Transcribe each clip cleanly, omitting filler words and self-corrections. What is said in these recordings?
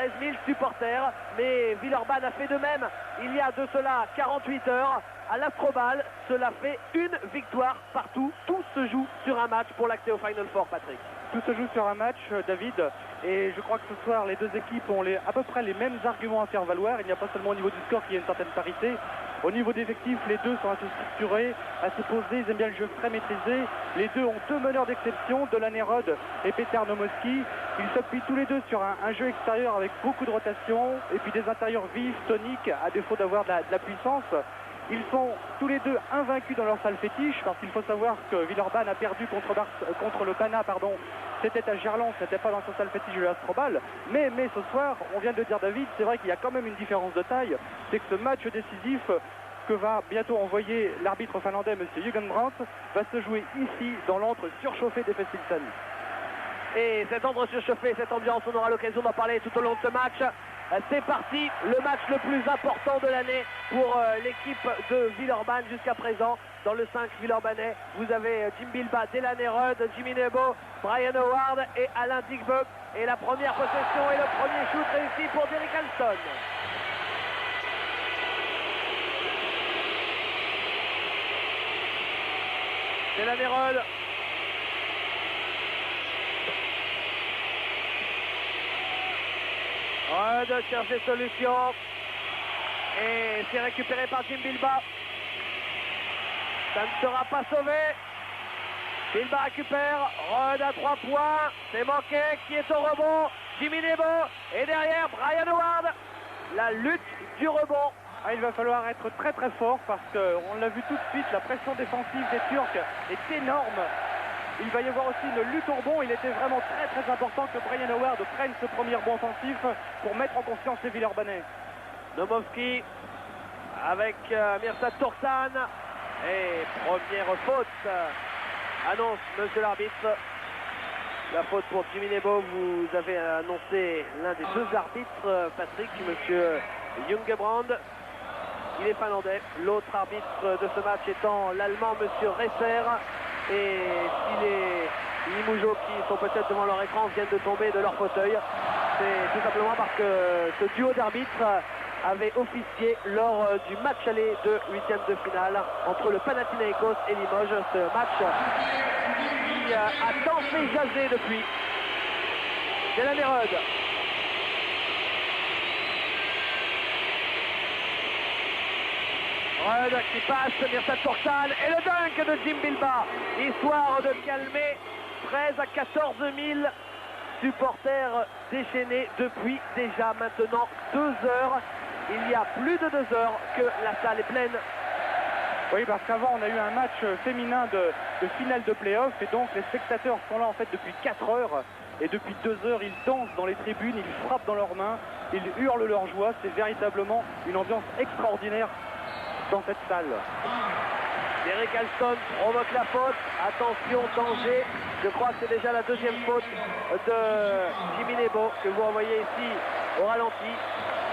13 000 supporters. Mais Villeurbanne a fait de même il y a de cela 48 heures. À l'Astrobal, cela fait une victoire partout. Tout se joue sur un match pour l'accès au Final Four, Patrick. Tout se joue sur un match, David, et je crois que ce soir les deux équipes ont à peu près les mêmes arguments à faire valoir. Il n'y a pas seulement au niveau du score qu'il y a une certaine parité. Au niveau d'effectifs, les deux sont assez structurés, assez posés, ils aiment bien le jeu très maîtrisé. Les deux ont deux meneurs d'exception, Dolan Herod et Peter Nomoski. Ils s'appuient tous les deux sur un jeu extérieur avec beaucoup de rotation et puis des intérieurs vifs, toniques, à défaut d'avoir de la puissance. Ils sont tous les deux invaincus dans leur salle fétiche, parce qu'il faut savoir que Villeurbanne a perdu contre le Pana, c'était à Gerland, ce n'était pas dans sa salle fétiche de l'Astrobal. Mais ce soir, on vient de le dire David, c'est vrai qu'il y a quand même une différence de taille, c'est que ce match décisif que va bientôt envoyer l'arbitre finlandais, M. Jugenbrandt, va se jouer ici, dans l'antre surchauffé des Festpilsen. Et cet antre surchauffé, cette ambiance, on aura l'occasion d'en parler tout au long de ce match. C'est parti, le match le plus important de l'année pour l'équipe de Villeurbanne jusqu'à présent. Dans le 5 villeurbanais, vous avez Jim Bilba, Delan Herod, Jimmy Nebo, Brian Howard et Alain Digbeu. Et la première possession et le premier shoot réussi pour Derek Alston. Delan Herod. Rod cherche des solutions et c'est récupéré par Jim Bilba. Ça ne sera pas sauvé. Bilba récupère, Rod à 3 points, c'est manqué, qui est au rebond, Jimmy Nebo et derrière Brian Howard. La lutte du rebond. Il va falloir être très très fort parce qu'on l'a vu tout de suite, la pression défensive des Turcs est énorme. Il va y avoir aussi une lutte au rebond. Il était vraiment très très important que Brian Howard prenne ce premier rebond offensif pour mettre en confiance les Villeurbanais. Nomovski avec Mirsad Turksan. Et première faute, annonce monsieur l'arbitre. La faute pour Jimmy Nebo. Vous avez annoncé l'un des deux arbitres, Patrick, monsieur Jungebrand. Il est finlandais. L'autre arbitre de ce match étant l'allemand monsieur Resser. Et si les Limougeaux qui sont peut-être devant leur écran viennent de tomber de leur fauteuil, c'est tout simplement parce que ce duo d'arbitres avait officié lors du match aller de 8e de finale entre le Panathinaikos et Limoges. Ce match qui a tant fait jaser depuis. Delan Herod. Rod qui passe, Mirsad Turksan et le dunk de Jim Bilba, histoire de calmer 13 à 14 000 supporters déchaînés depuis déjà maintenant 2 heures. Il y a plus de 2 heures que la salle est pleine. Oui, parce qu'avant on a eu un match féminin de finale de play-off et donc les spectateurs sont là en fait depuis 4 heures et depuis 2 heures ils dansent dans les tribunes, ils frappent dans leurs mains, ils hurlent leur joie. C'est véritablement une ambiance extraordinaire dans cette salle. Derek Alston provoque la faute. Attention, danger. Je crois que c'est déjà la deuxième faute de Jimmy Nebo que vous envoyez ici au ralenti.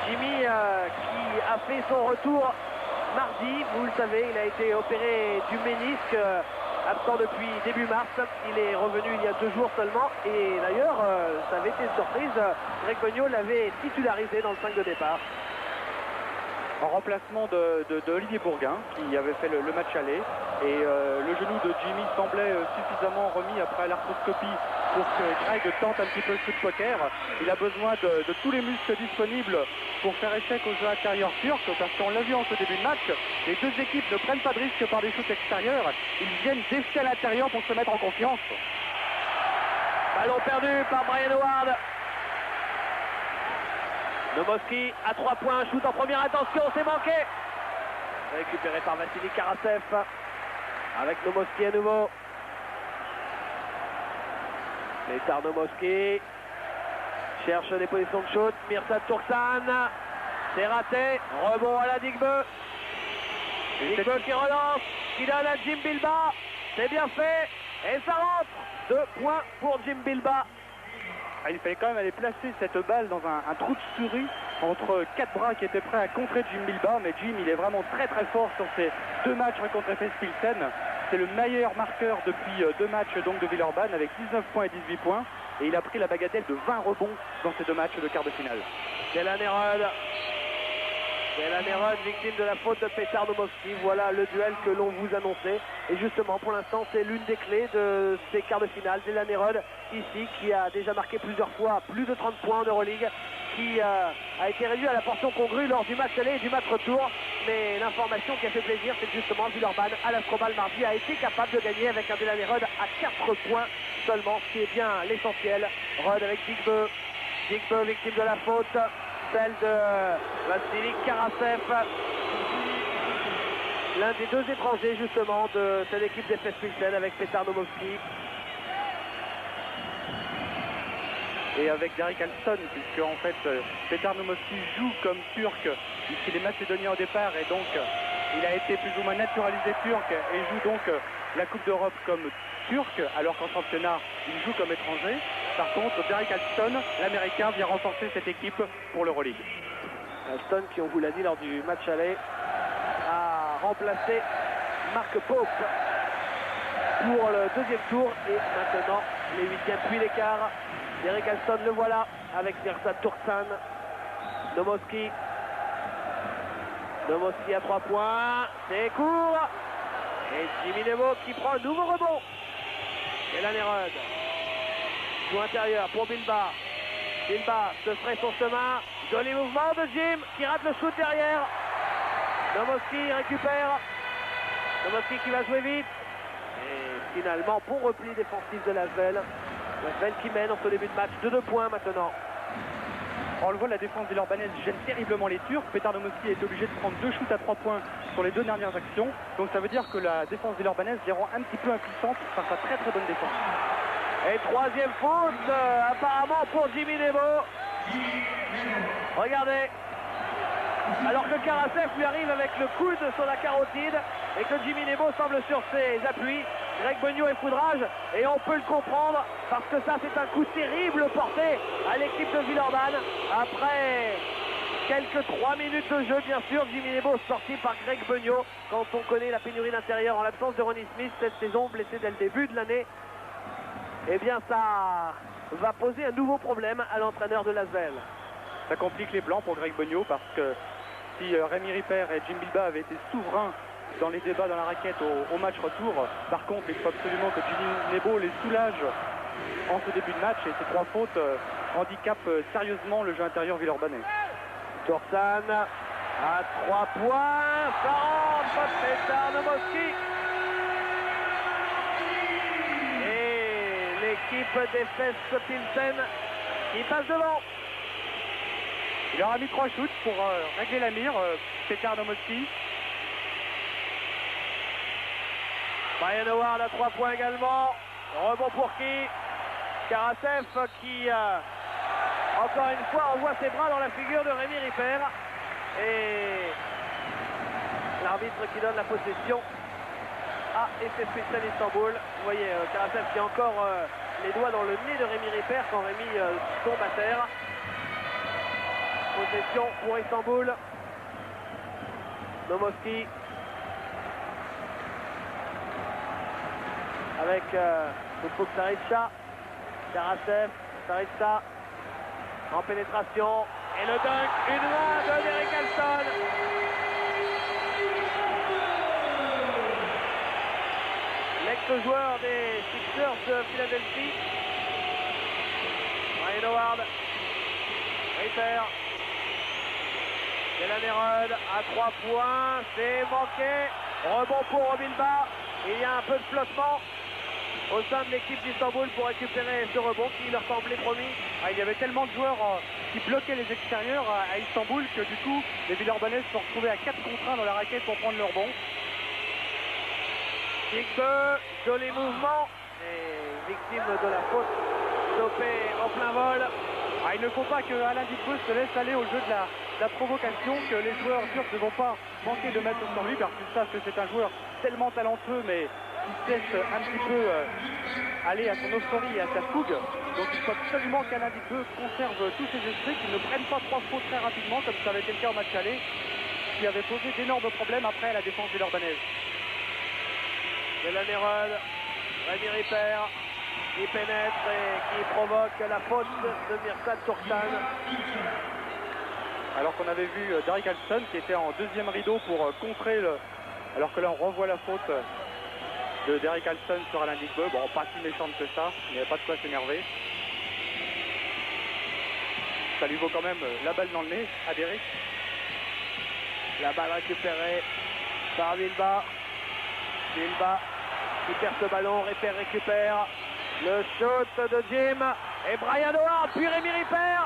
Jimmy qui a fait son retour mardi. Vous le savez, il a été opéré du ménisque, absent depuis début mars. Il est revenu il y a 2 jours seulement. Et d'ailleurs, ça avait été une surprise. Greg Beugnot l'avait titularisé dans le 5 de départ. En remplacement d'Olivier Bourguin qui avait fait le match aller et le genou de Jimmy semblait suffisamment remis après l'arthroscopie pour que Greg tente un petit peu le coup de poker. Il a besoin de tous les muscles disponibles pour faire échec au jeu intérieur turc parce qu'on l'a vu en ce début de match, les deux équipes ne prennent pas de risque par des shoots extérieurs, ils viennent défier à l'intérieur pour se mettre en confiance. Ballon perdu par Brian Howard. Nomovski à 3 points, shoot en première intention, c'est manqué. Récupéré par Vassili Karasev. Avec Nomovski à nouveau. Petar Nomovski cherche des positions de shoot. Mirsad Turksan. C'est raté. Rebond à la Digbeu. Digbeu qui relance, qui donne à Jim Bilba. C'est bien fait. Et ça rentre. 2 points pour Jim Bilba. Il fallait quand même aller placer cette balle dans un trou de souris entre 4 bras qui étaient prêts à contrer Jim Bilba. Mais Jim, il est vraiment très très fort sur ces 2 matchs contre Festpilsen. C'est le meilleur marqueur depuis 2 matchs donc de Villeurbanne avec 19 points et 18 points. et il a pris la bagatelle de 20 rebonds dans ces deux matchs de quart de finale. Delan Erod, victime de la faute de Petar Nomovski. Voilà le duel que l'on vous annonçait. Et justement, pour l'instant, c'est l'une des clés de ces quarts de finale. Delan Erod, ici, qui a déjà marqué plusieurs fois plus de 30 points en Euroleague, qui a été réduit à la portion congrue lors du match aller et du match retour. Mais l'information qui a fait plaisir, c'est que justement Villeurbanne, à l'Astrobal mardi, a été capable de gagner avec un Delan Erod à 4 points seulement, ce qui est bien l'essentiel. Rod avec Digbeu, victime de la faute, celle de Vassili Karasev, l'un des deux étrangers justement de cette équipe d'Efes Pilsen avec Petar Nomovski. Et avec Derek Alston, puisque en fait Petar Nomovski joue comme turc, puisqu'il est macédonien au départ, et donc il a été plus ou moins naturalisé turc et joue donc la Coupe d'Europe comme turc, alors qu'en championnat il joue comme étranger. Par contre, Derek Alston, l'américain, vient renforcer cette équipe pour l'Euroleague. Alston, qui on vous l'a dit lors du match aller, a remplacé Mark Pope pour le deuxième tour, et maintenant les huitièmes puis les quarts. Derek Alston, le voilà avec Mirsad Turksan. Nomovski à 3 points, c'est court, et Jimmy Nebo qui prend un nouveau rebond. Delan Erod joue intérieur pour Bilba se ferait son chemin, joli mouvement de Jim qui rate le shoot derrière. Nomovski récupère, Nomovski qui va jouer vite, et finalement bon repli défensif de Lasvel qui mène en ce début de match de 2 points maintenant. On le voit, la défense villeurbannaise gêne terriblement les Turcs. Petar Nomovski est obligé de prendre 2 shoots à 3 points sur les 2 dernières actions. Donc ça veut dire que la défense villeurbannaise les rend un petit peu impuissante face à très très bonne défense. Et troisième faute apparemment pour Jimmy Nebo. Regardez. Alors que Karasev lui arrive avec le coude sur la carotide et que Jimmy Nebo semble sur ses appuis. Greg Beugnot est foudrage, et on peut le comprendre parce que ça c'est un coup terrible porté à l'équipe de Villeurbanne. Après quelques 3 minutes de jeu, bien sûr, Jimmy Nebo sorti par Greg Beugnot. Quand on connaît la pénurie d'intérieur en l'absence de Ronnie Smith cette saison, blessé dès le début de l'année, eh bien ça va poser un nouveau problème à l'entraîneur de Lasvel. Ça complique les Blancs pour Greg Beugnot, parce que si Rémi Ripper et Jim Bilba avaient été souverains dans les débats dans la raquette au match retour, par contre il faut absolument que Jimmy Nebo les soulage en ce début de match, et ces 3 fautes handicapent sérieusement le jeu intérieur villeurbanais. Turksan à 3 points, ça rentre, Petar Nomovski. Et l'équipe d'Efes Pilsen qui passe devant. Il aura mis 3 shoots pour régler la mire, Petar Nomovski. Brian Howard à 3 points également. Rebond pour qui? Karasev qui, encore une fois, envoie ses bras dans la figure de Rémi Ripper. Et l'arbitre qui donne la possession à Efes Pilsen Istanbul. Vous voyez Karasev qui a encore les doigts dans le nez de Rémi Ripper quand Rémi tombe à terre. Possession pour Istanbul. Nomovski avec Koufou Saritcha, Karasev, Saritcha en pénétration, et le dunk, une main de Derek Alston. L'ex-joueur des Sixers de Philadelphie. Brian Howard, Ripper, Delan Erod à 3 points, c'est manqué, rebond pour Bilba, il y a un peu de flottement au sein de l'équipe d'Istanbul pour récupérer ce rebond qui leur semblait promis. Il y avait tellement de joueurs qui bloquaient les extérieurs à Istanbul que du coup les Villeurbanais se sont retrouvés à 4 contre 1 dans la raquette pour prendre leur rebond. Digbeu, joli mouvement, et victime de la faute stoppée en plein vol. Il ne faut pas que Alain Digbeu se laisse aller au jeu de la provocation, que les joueurs turcs ne vont pas manquer de mettre sur lui, parce qu'ils savent que c'est un joueur tellement talentueux, mais qui se laisse un petit peu aller à son euphorie et à sa fougue. Donc il faut absolument qu'Alain Digbeu conserve tous ses esprits, qu'il ne prenne pas 3 fautes très rapidement, comme ça avait été le cas au match aller, qui avait posé d'énormes problèmes après à la défense villeurbannaise. Delan Erod, Rémi Ripper, qui pénètre et qui provoque la faute de Mirsad Turksan. Alors qu'on avait vu Derek Alston qui était en deuxième rideau pour contrer le... Alors que là on renvoie la faute de Derek Alston sur Alain Digbe. Bon, pas si méchante que ça, il n'y avait pas de quoi s'énerver. Ça lui vaut quand même la balle dans le nez à Derek. La balle récupérée par Bilba. Bilba qui perd ce ballon, récupère. Le shoot de Jim et Brian Howard, puis Rémi Ripper.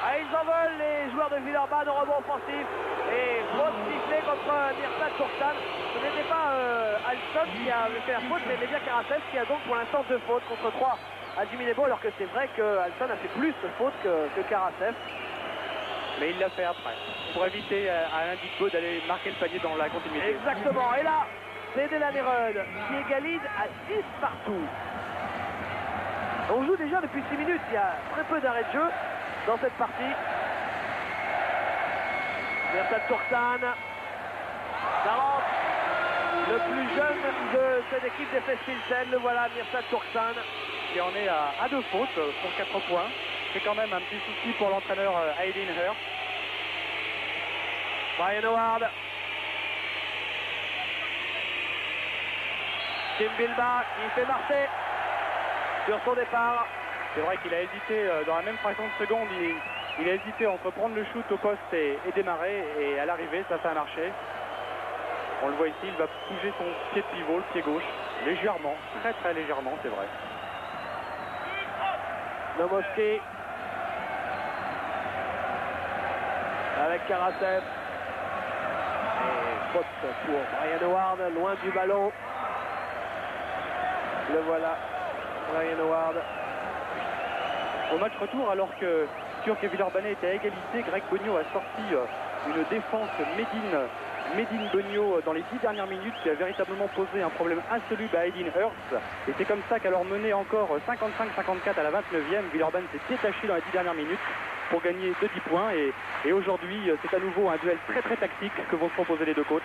Ah, ils en veulent les joueurs de Villeurbanne au rebond offensif. Et faute sifflée contre Mirsad Turksan. Ce n'était pas Alston qui avait fait la faute, mais bien Karasev qui a donc pour l'instant 2 fautes contre 3 à Jimmy Nebo, alors que c'est vrai que Alston a fait plus de fautes que Karasev. Mais il l'a fait après, pour éviter à Alain Digbe d'aller marquer le panier dans la continuité. Exactement, et là, c'est Delaney-Rudd qui égalise à 10 partout. On joue déjà depuis 6 minutes, il y a très peu d'arrêt de jeu dans cette partie. Mirsad Turksan, ça rentre. Le plus jeune de cette équipe d'Efes Pilsen, le voilà, Mirsad Turksan. Et on est à 2 fautes pour 4 points. C'est quand même un petit souci pour l'entraîneur Aydin Hurst. Brian Howard. Tim Bilba qui fait marcher sur son départ. C'est vrai qu'il a hésité dans la même fraction de seconde. Il a hésité entre prendre le shoot au poste et démarrer. Et à l'arrivée, ça a marché. On le voit ici, il va bouger son pied de pivot, le pied gauche, légèrement, très légèrement, c'est vrai. Nomoski avec Karasev. Et faute pour Brian Howard, loin du ballon. Le voilà, Brian Howard. Au match retour, alors que Turc et Villeurbanne étaient à égalité, Greg Bogno a sorti une défense Médine Bogno dans les 10 dernières minutes qui a véritablement posé un problème insoluble à Aydin Hurst. Et c'est comme ça qu'alors mené encore 55-54 à la 29e, Villeurbanne s'est détaché dans les 10 dernières minutes pour gagner de 10 points. Et aujourd'hui, c'est à nouveau un duel très tactique que vont se proposer les deux coachs.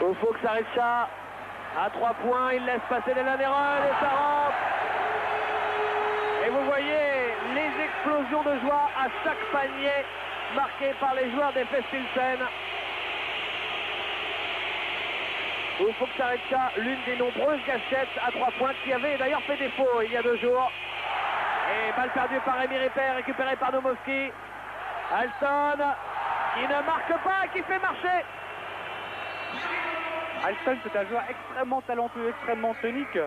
Il faut que Sarecha à 3 points, il laisse passer Delaney-Rudd et ça rentre. Et vous voyez les explosions de joie à chaque panier marqué par les joueurs d'Efes Pilsen. Ufuk Sarecha, l'une des nombreuses gâchettes à 3 points qui avait d'ailleurs fait défaut il y a 2 jours. Et balle perdue par Rémi Ripper, récupérée par Nomoski. Alston qui ne marque pas, qui fait marcher. Alston, c'est un joueur extrêmement talentueux, extrêmement tonique.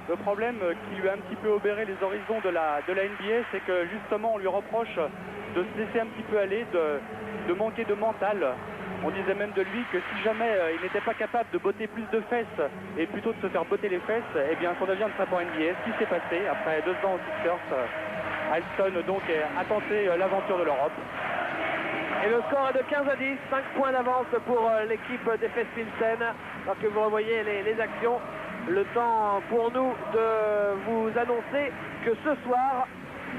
Le problème qui lui a un petit peu obéré les horizons de la NBA, c'est que justement on lui reproche de se laisser un petit peu aller, de manquer de mental. On disait même de lui que si jamais il n'était pas capable de botter plus de fesses et plutôt de se faire botter les fesses, eh bien son avenir ne serait pas en NBA. Ce qui s'est passé après 2 ans aux Sixers, Alston donc a tenté l'aventure de l'Europe. Et le score est de 15-10, 5 points d'avance pour l'équipe d'Efes Pilsen. Alors que vous revoyez les actions, le temps pour nous de vous annoncer que ce soir,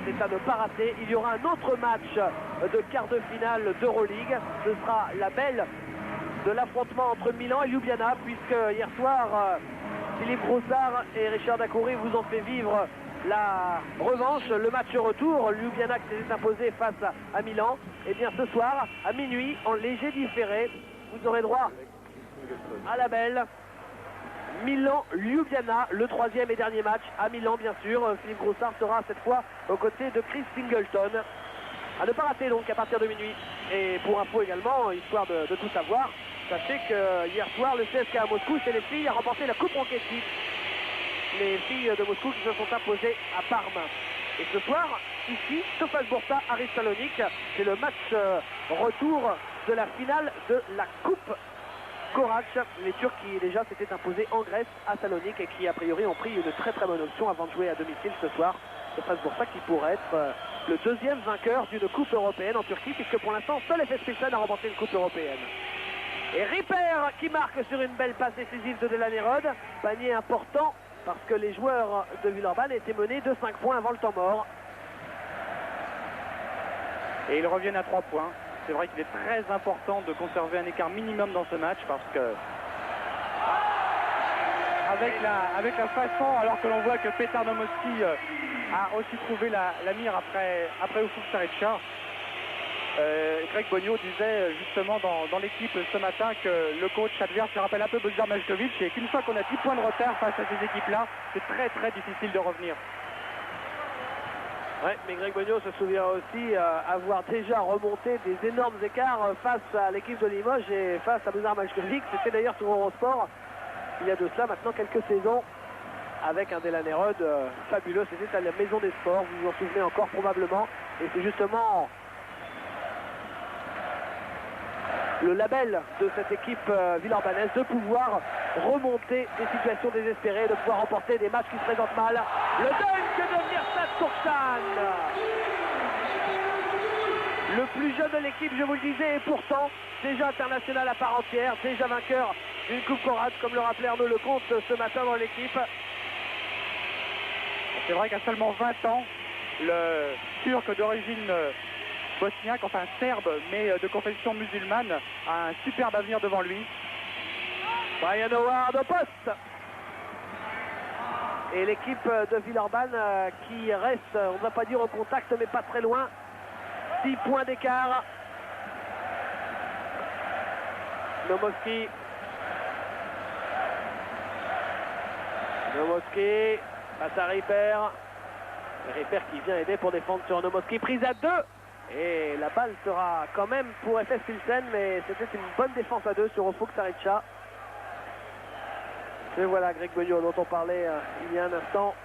c'est à ne pas rater, il y aura un autre match de quart de finale d'Euroleague. Ce sera la belle de l'affrontement entre Milan et Ljubljana, puisque hier soir, Philippe Broussard et Richard Dacoury vous ont fait vivre la revanche, le match retour. Ljubljana qui s'est imposé face à Milan. Et bien ce soir, à minuit, en léger différé, vous aurez droit à la belle Milan-Ljubljana, le 3e et dernier match à Milan, bien sûr. Philippe Broussard sera cette fois aux côtés de Chris Singleton. À ne pas rater donc à partir de minuit. Et pour info également, histoire de tout savoir, sachez que hier soir, le CSKA à Moscou, chez les filles, a remporté la Coupe Ronchetti. Les filles de Moscou qui se sont imposées à Parme. Et ce soir, ici, Tofas Bursa, Aris Salonique, c'est le match retour de la finale de la Coupe Korac. Les Turcs qui déjà s'étaient imposés en Grèce à Salonique et qui a priori ont pris une très bonne option avant de jouer à domicile ce soir. Tofas Bursa qui pourrait être le 2e vainqueur d'une Coupe européenne en Turquie, puisque pour l'instant, seul Efes Pilsen a remporté une Coupe européenne. Et Ripper qui marque sur une belle passe décisive de Delaney-Rudd, panier important parce que les joueurs de Villeurbanne étaient menés de 5 points avant le temps mort. Et ils reviennent à 3 points. C'est vrai qu'il est très important de conserver un écart minimum dans ce match parce que avec la façon, alors que l'on voit que Petar Nomoski a aussi trouvé la mire après Ufuk Saraica. Greg Bogno disait justement dans l'équipe ce matin que le coach adverse se rappelle un peu Božidar Maljković et qu'une fois qu'on a 10 points de retard face à ces équipes-là, c'est très très difficile de revenir. Ouais, mais Greg Bogno se souvient aussi avoir déjà remonté des énormes écarts face à l'équipe de Limoges et face à Božidar Maljković. C'était d'ailleurs sur Eurosport il y a de cela maintenant quelques saisons avec un Delaney Rudd fabuleux. C'était à la Maison des Sports, vous vous en souvenez encore probablement. Et c'est justement le label de cette équipe villeurbannaise de pouvoir remonter des situations désespérées, de pouvoir remporter des matchs qui se présentent mal. Le dunk de Mirsad Turksan, le plus jeune de l'équipe, je vous le disais, et pourtant déjà international à part entière, déjà vainqueur d'une Coupe Conrad, comme le rappelait Arnaud Lecomte ce matin dans l'équipe. C'est vrai qu'à seulement 20 ans, le Turc d'origine bosniaque, enfin serbe, mais de confession musulmane, a un superbe avenir devant lui. Brian Howard au poste. Et l'équipe de Villeurbanne qui reste, on ne va pas dire au contact, mais pas très loin. 6 points d'écart. Nomoski. Passe à Ripper. Ripper qui vient aider pour défendre sur Nomoski. Prise à 2. Et la balle sera quand même pour FS Pilsen, mais c'était une bonne défense à 2 sur Ufuk Saraica. Et voilà Greg Bogno dont on parlait il y a un instant.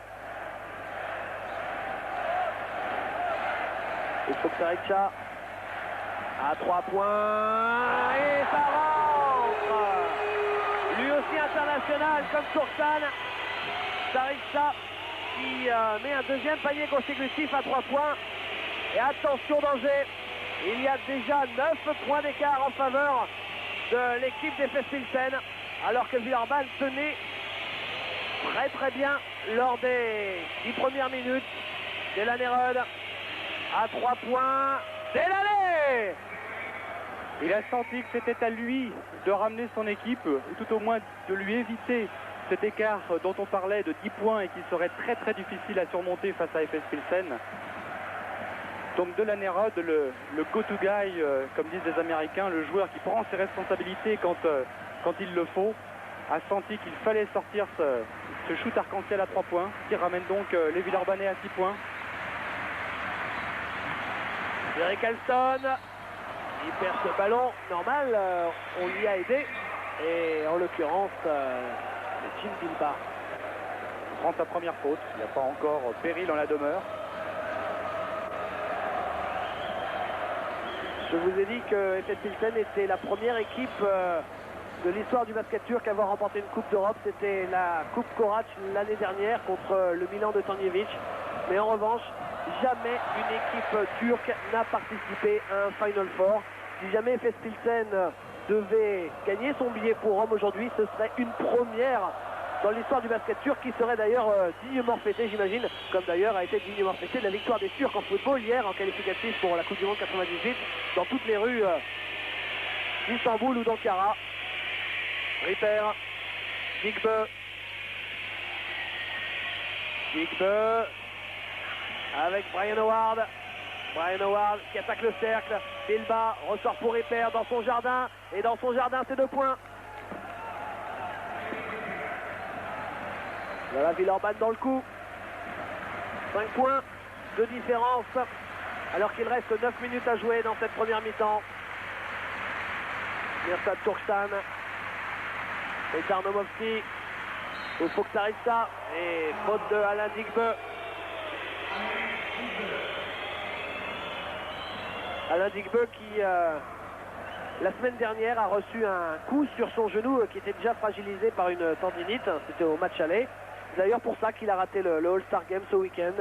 Ufuk Saraica à 3 points et ça rentre. Lui aussi international comme Turksan. Saraica qui met un deuxième panier consécutif à 3 points. Et attention danger, il y a déjà 9 points d'écart en faveur de l'équipe des FS Pilsen, alors que Villeurbanne tenait très bien lors des 10 premières minutes. Delaney Rudd à 3 points. Delaney! Il a senti que c'était à lui de ramener son équipe, ou tout au moins de lui éviter cet écart dont on parlait de 10 points et qui serait très difficile à surmonter face à FS Pilsen. Donc Delaney Rudd, le go-to guy, comme disent les Américains, le joueur qui prend ses responsabilités quand il le faut, a senti qu'il fallait sortir ce shoot arc-en-ciel à 3 points, qui ramène donc les Villeurbanais à 6 points. Eric Alston, il perd ce ballon, normal, on lui a aidé, et en l'occurrence, c'est Jim Bilbao. Il prend sa première faute, il n'y a pas encore péril en la demeure. Je vous ai dit que FS Pilsen était la première équipe de l'histoire du basket turc à avoir remporté une Coupe d'Europe. C'était la Coupe Korac l'année dernière contre le Milan de Tanjevic. Mais en revanche, jamais une équipe turque n'a participé à un Final Four. Si jamais FS Pilsen devait gagner son billet pour Rome aujourd'hui, ce serait une première dans l'histoire du basket turc qui serait d'ailleurs dignement fêtée, j'imagine, comme d'ailleurs a été dignement fêtée la victoire des Turcs en football hier en qualificatif pour la Coupe du Monde 98 dans toutes les rues d'Istanbul ou d'Ankara. Ripper, Digbe avec Brian Howard. Brian Howard qui attaque le cercle. Bilbao ressort pour Ripper dans son jardin. Et dans son jardin, c'est 2 points. Voilà Villeurbanne dans le coup. 5 points de différence. Alors qu'il reste 9 minutes à jouer dans cette première mi-temps. Mirsad Turksan. Petar Nomoski. Ufuk Saraica. Et faute de Alain Digbe. Alain Digbe qui la semaine dernière a reçu un coup sur son genou qui était déjà fragilisé par une tendinite. C'était au match aller. C'est d'ailleurs pour ça qu'il a raté le All-Star Game ce week-end.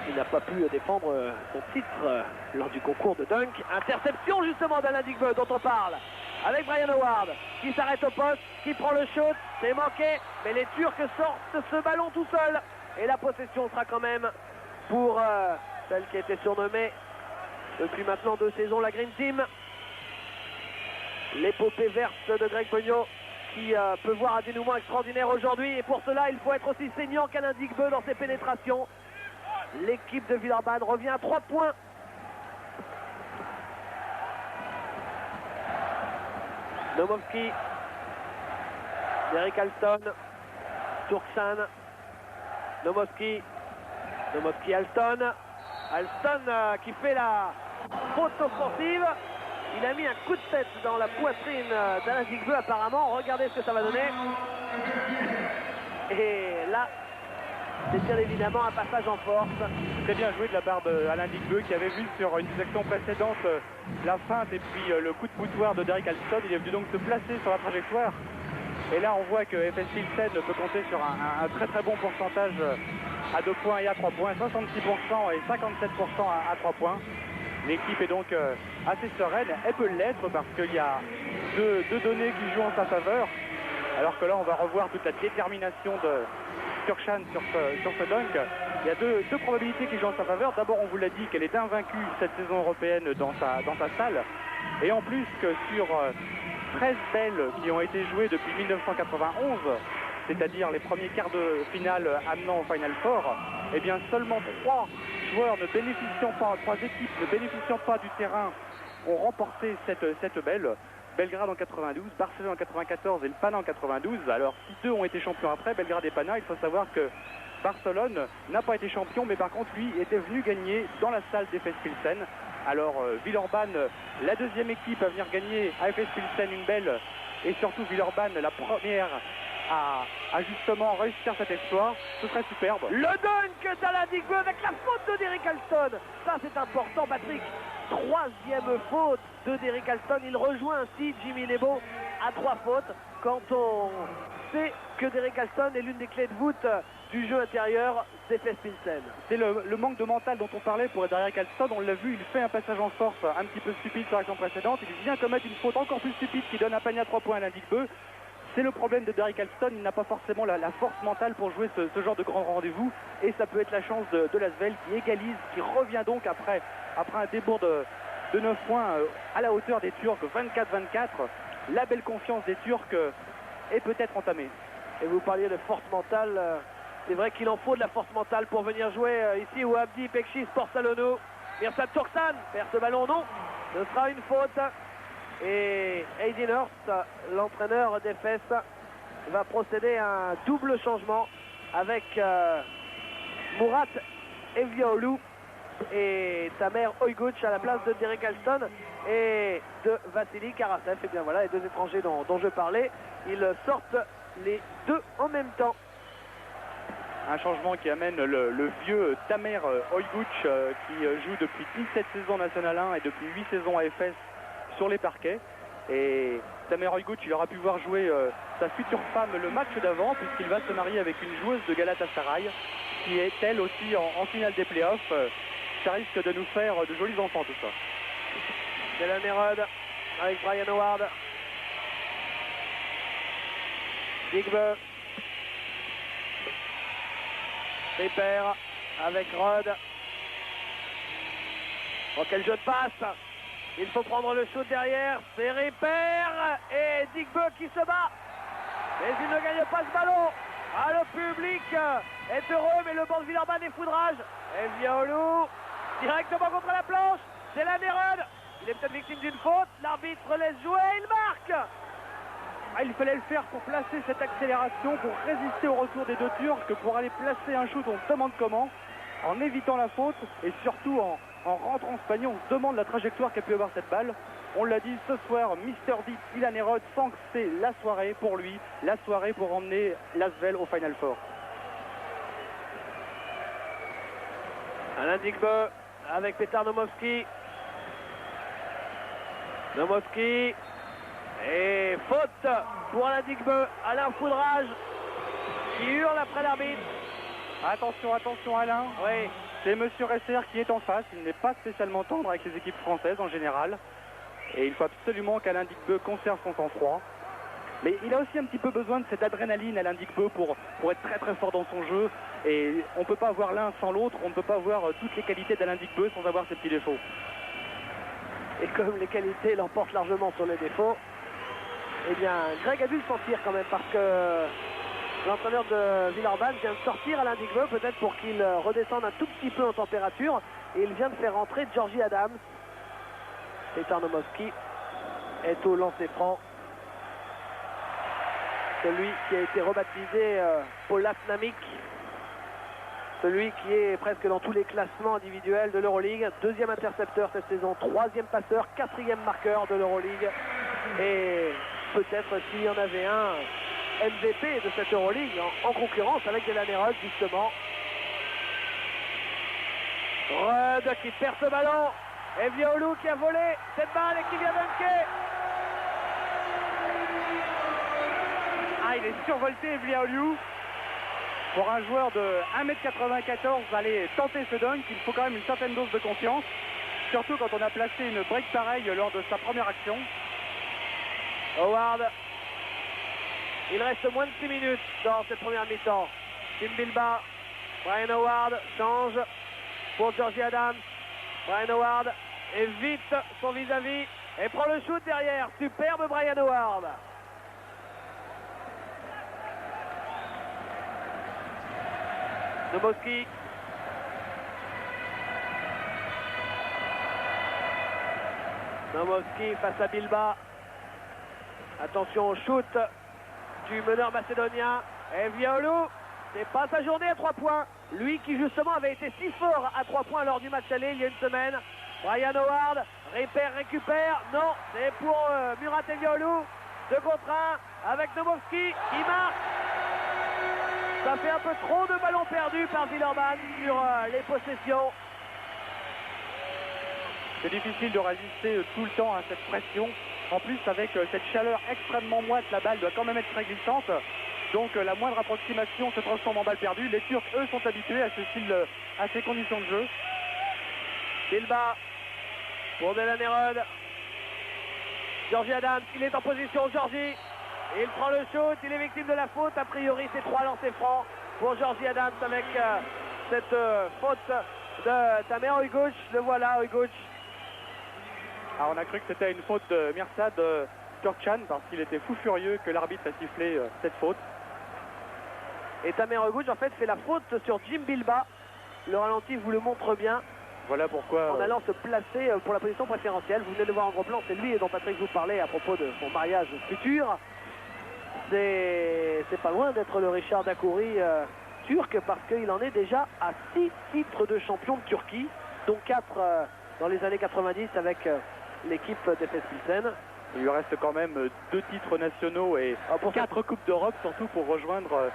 Il n'a pas pu défendre son titre lors du concours de dunk. Interception justement d'Alain Digbe dont on parle. Avec Brian Howard qui s'arrête au poste, qui prend le shoot. C'est manqué, mais les Turcs sortent ce ballon tout seul. Et la possession sera quand même pour celle qui a été surnommée depuis maintenant 2 saisons la Green Team. L'épopée verte de Greg Bogno qui peut voir un dénouement extraordinaire aujourd'hui. Et pour cela, il faut être aussi saignant qu'Alain Digbeu dans ses pénétrations. L'équipe de Villeurbanne revient à 3 points. Nomowski, Derek Alston, Turksan, Nomowski, Alston. Alston qui fait la faute offensive. Il a mis un coup de tête dans la poitrine d'Alain Digbeu apparemment. Regardez ce que ça va donner. Et là, c'est bien évidemment un passage en force. Très bien joué de la part d'Alain Digbeu qui avait vu sur une section précédente la feinte et puis le coup de poussoir de Derek Alston. Il est venu donc se placer sur la trajectoire. Et là, on voit que FS Pilsen peut compter sur un très très bon pourcentage à 2 points et à 3 points, 66% et 57% à 3 points. L'équipe est donc assez sereine. Elle peut l'être parce qu'il y a deux données qui jouent en sa faveur. Alors que là, on va revoir toute la détermination de Turksan sur ce dunk. Il y a deux probabilités qui jouent en sa faveur. D'abord, on vous l'a dit qu'elle est invaincue cette saison européenne dans sa salle. Et en plus que sur 13 belles qui ont été jouées depuis 1991, c'est-à-dire les premiers quarts de finale amenant au Final Four, eh bien seulement 3 joueurs ne bénéficiant pas, 3 équipes ne bénéficiant pas du terrain ont remporté cette belle. Belgrade en 92, Barcelone en 94 et le Pana en 92. Alors si 2 ont été champions après, Belgrade et Pana, il faut savoir que Barcelone n'a pas été champion, mais par contre lui était venu gagner dans la salle d'FS Pilsen. Alors Villeurbanne, la deuxième équipe à venir gagner à FS Pilsen une belle, et surtout Villeurbanne, la première à justement réussir cet exploit, ce serait superbe. Le dunk d'Alain Digbeu avec la faute de Derek Alston. Ça c'est important, Patrick. 3e faute de Derek Alston. Il rejoint ainsi Jimmy Nebo à 3 fautes. Quand on sait que Derek Alston est l'une des clés de voûte du jeu intérieur d'FS Pilsen. C'est le manque de mental dont on parlait pour Derek Alston. On l'a vu, il fait un passage en force un petit peu stupide sur l'action précédente. Il vient commettre une faute encore plus stupide qui donne un panier à 3 points à Alain Digbeu. C'est le problème de Derek Alston, il n'a pas forcément la force mentale pour jouer ce genre de grand rendez-vous. Et ça peut être la chance de l'Asvel qui égalise, qui revient donc après un débours de 9 points à la hauteur des Turcs, 24-24. La belle confiance des Turcs est peut-être entamée. Et vous parliez de force mentale, c'est vrai qu'il en faut de la force mentale pour venir jouer ici où Abdi Pekşi Sportsalono. Mirsad Turksan perd ce ballon, non, ce sera une faute. Et Aydin Hurst, l'entraîneur d'FS, va procéder à un double changement avec Murat Evliaoğlu et Tamer Oyguç à la place de Derek Alston et de Vassili Karasev. Et bien voilà, les 2 étrangers dont je parlais, ils sortent les 2 en même temps. Un changement qui amène le vieux Tamer Oyguç qui joue depuis 17 saisons National 1 et depuis 8 saisons à FS sur les parquets. Et Tamer Oyguç, il aura pu voir jouer sa future femme le match d'avant, puisqu'il va se marier avec une joueuse de Galatasaray qui est elle aussi en finale des playoffs. Ça risque de nous faire de jolis enfants tout ça. Dylan Herod avec Brian Howard. Digbeu. Ripper avec Rod. Oh, quel jeu de passe! Il faut prendre le shoot derrière. C'est Ripper et Digbeu qui se bat. Mais il ne gagne pas ce ballon. Ah, le public est heureux, mais le banc de Villeurbanne est foudrage. Evliaoğlu directement contre la planche. C'est la Nerod. Il est peut-être victime d'une faute. L'arbitre laisse jouer. Il marque. Il fallait le faire pour placer cette accélération, pour résister au retour des 2 Turcs, pour aller placer un shoot, on se demande comment, en évitant la faute et surtout en rentrant ce panier, on se demande la trajectoire qu'a pu avoir cette balle. On l'a dit ce soir, Mr. Deep, Dylan Herod sent que c'est la soirée pour lui, la soirée pour emmener l'Asvel au Final Four. Alain Digbeu avec Petar Nomowski. Nomowski. Et faute pour Alain Digbeu. Alain foudrage qui hurle après l'arbitre. Attention Alain. Oui. C'est Monsieur Resser qui est en face. Il n'est pas spécialement tendre avec les équipes françaises en général. Et il faut absolument qu'Alain Digbeu conserve son sang-froid. Mais il a aussi un petit peu besoin de cette adrénaline, Alain Digbeu, pour être très très fort dans son jeu. Et on ne peut pas avoir l'un sans l'autre. On ne peut pas avoir toutes les qualités d'Alain Digbeu sans avoir ses petits défauts. Et comme les qualités l'emportent largement sur les défauts, Eh bien, Greg a dû le sentir quand même parce que l'entraîneur de Villeurbanne vient de sortir Alain Digbeu, peut-être pour qu'il redescende un tout petit peu en température. Et il vient de faire rentrer Georgie Adams. Petar Nomowski est au lancer franc. Celui qui a été rebaptisé Polat Namik. Celui qui est presque dans tous les classements individuels de l'Euroleague. Deuxième intercepteur cette saison, troisième passeur, quatrième marqueur de l'Euroleague. Et peut-être s'il y en avait un MVP de cette Euroleague en concurrence avec Delan Erod justement. Rudd qui perd ce ballon. Evliaoulou qui a volé cette balle et qui vient dunker. Ah, il est survolté Evliaoulou. Pour un joueur de 1m94 aller tenter ce dunk, il faut quand même une certaine dose de confiance. Surtout quand on a placé une break pareille lors de sa première action. Howard. Il reste moins de 6 minutes dans cette première mi-temps. Jim Bilbao. Brian Howard change pour Georgie Adams. Brian Howard évite son vis-à-vis et prend le shoot derrière. Superbe Brian Howard. Nomowski. Nomowski face à Bilbao. Attention au shoot du meneur macédonien. Evliaoulou, c'est pas sa journée à 3 points. Lui qui justement avait été si fort à 3 points lors du match aller il y a une semaine. Brian Howard, récupère. Non, c'est pour Murat Evliaoulou. 2 contre 1 avec Nomowski qui marque. Ça fait un peu trop de ballons perdus par Villeurbanne sur les possessions. C'est difficile de résister tout le temps à cette pression. En plus, avec cette chaleur extrêmement moite, la balle doit quand même être très glissante. Donc la moindre approximation se transforme en balle perdue. Les Turcs, eux, sont habitués à ce style, à ces conditions de jeu. Bilbao pour Delan Erod. Georgie Adams, il est en position, Georgie. Il prend le shoot, il est victime de la faute. A priori, c'est 3 lancers francs pour Georgie Adams avec cette faute de Tamer Oyguch. Le voilà, Oyguch. Alors on a cru que c'était une faute de Mirsad Turkcan parce qu'il était fou furieux que l'arbitre a sifflé cette faute. Et Tamer Oyguch en fait fait la faute sur Jim Bilbao. Le ralenti vous le montre bien. Voilà pourquoi... En allant se placer pour la position préférentielle. Vous venez de voir en gros plan, c'est lui dont Patrick vous parlait à propos de son mariage futur. C'est pas loin d'être le Richard Dakouri turc parce qu'il en est déjà à 6 titres de champion de Turquie, dont 4 dans les années 90 avec l'équipe d'Efes Pilsen. Il lui reste quand même 2 titres nationaux et 4 Coupes d'Europe, surtout pour rejoindre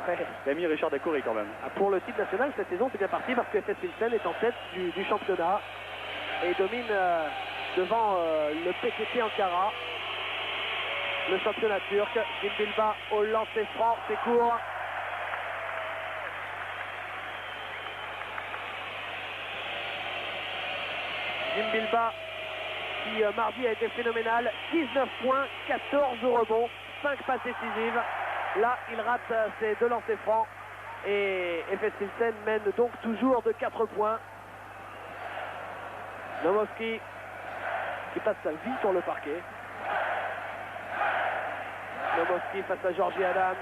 l'ami Richard Dakouri quand même. Pour le titre national, cette saison, c'est bien parti parce que Efes Pilsen est en tête du championnat et domine devant le PTT Ankara. Le championnat turc. Jim Bilbao au lancer franc, c'est court. Jim Bilbao qui mardi a été phénoménal. 19 points, 14 rebonds, 5 passes décisives. Là, il rate ses 2 lancers francs. Et Efes Pilsen mène donc toujours de 4 points. Nomowski qui passe sa vie sur le parquet. Nomowski face à Georgie Adams.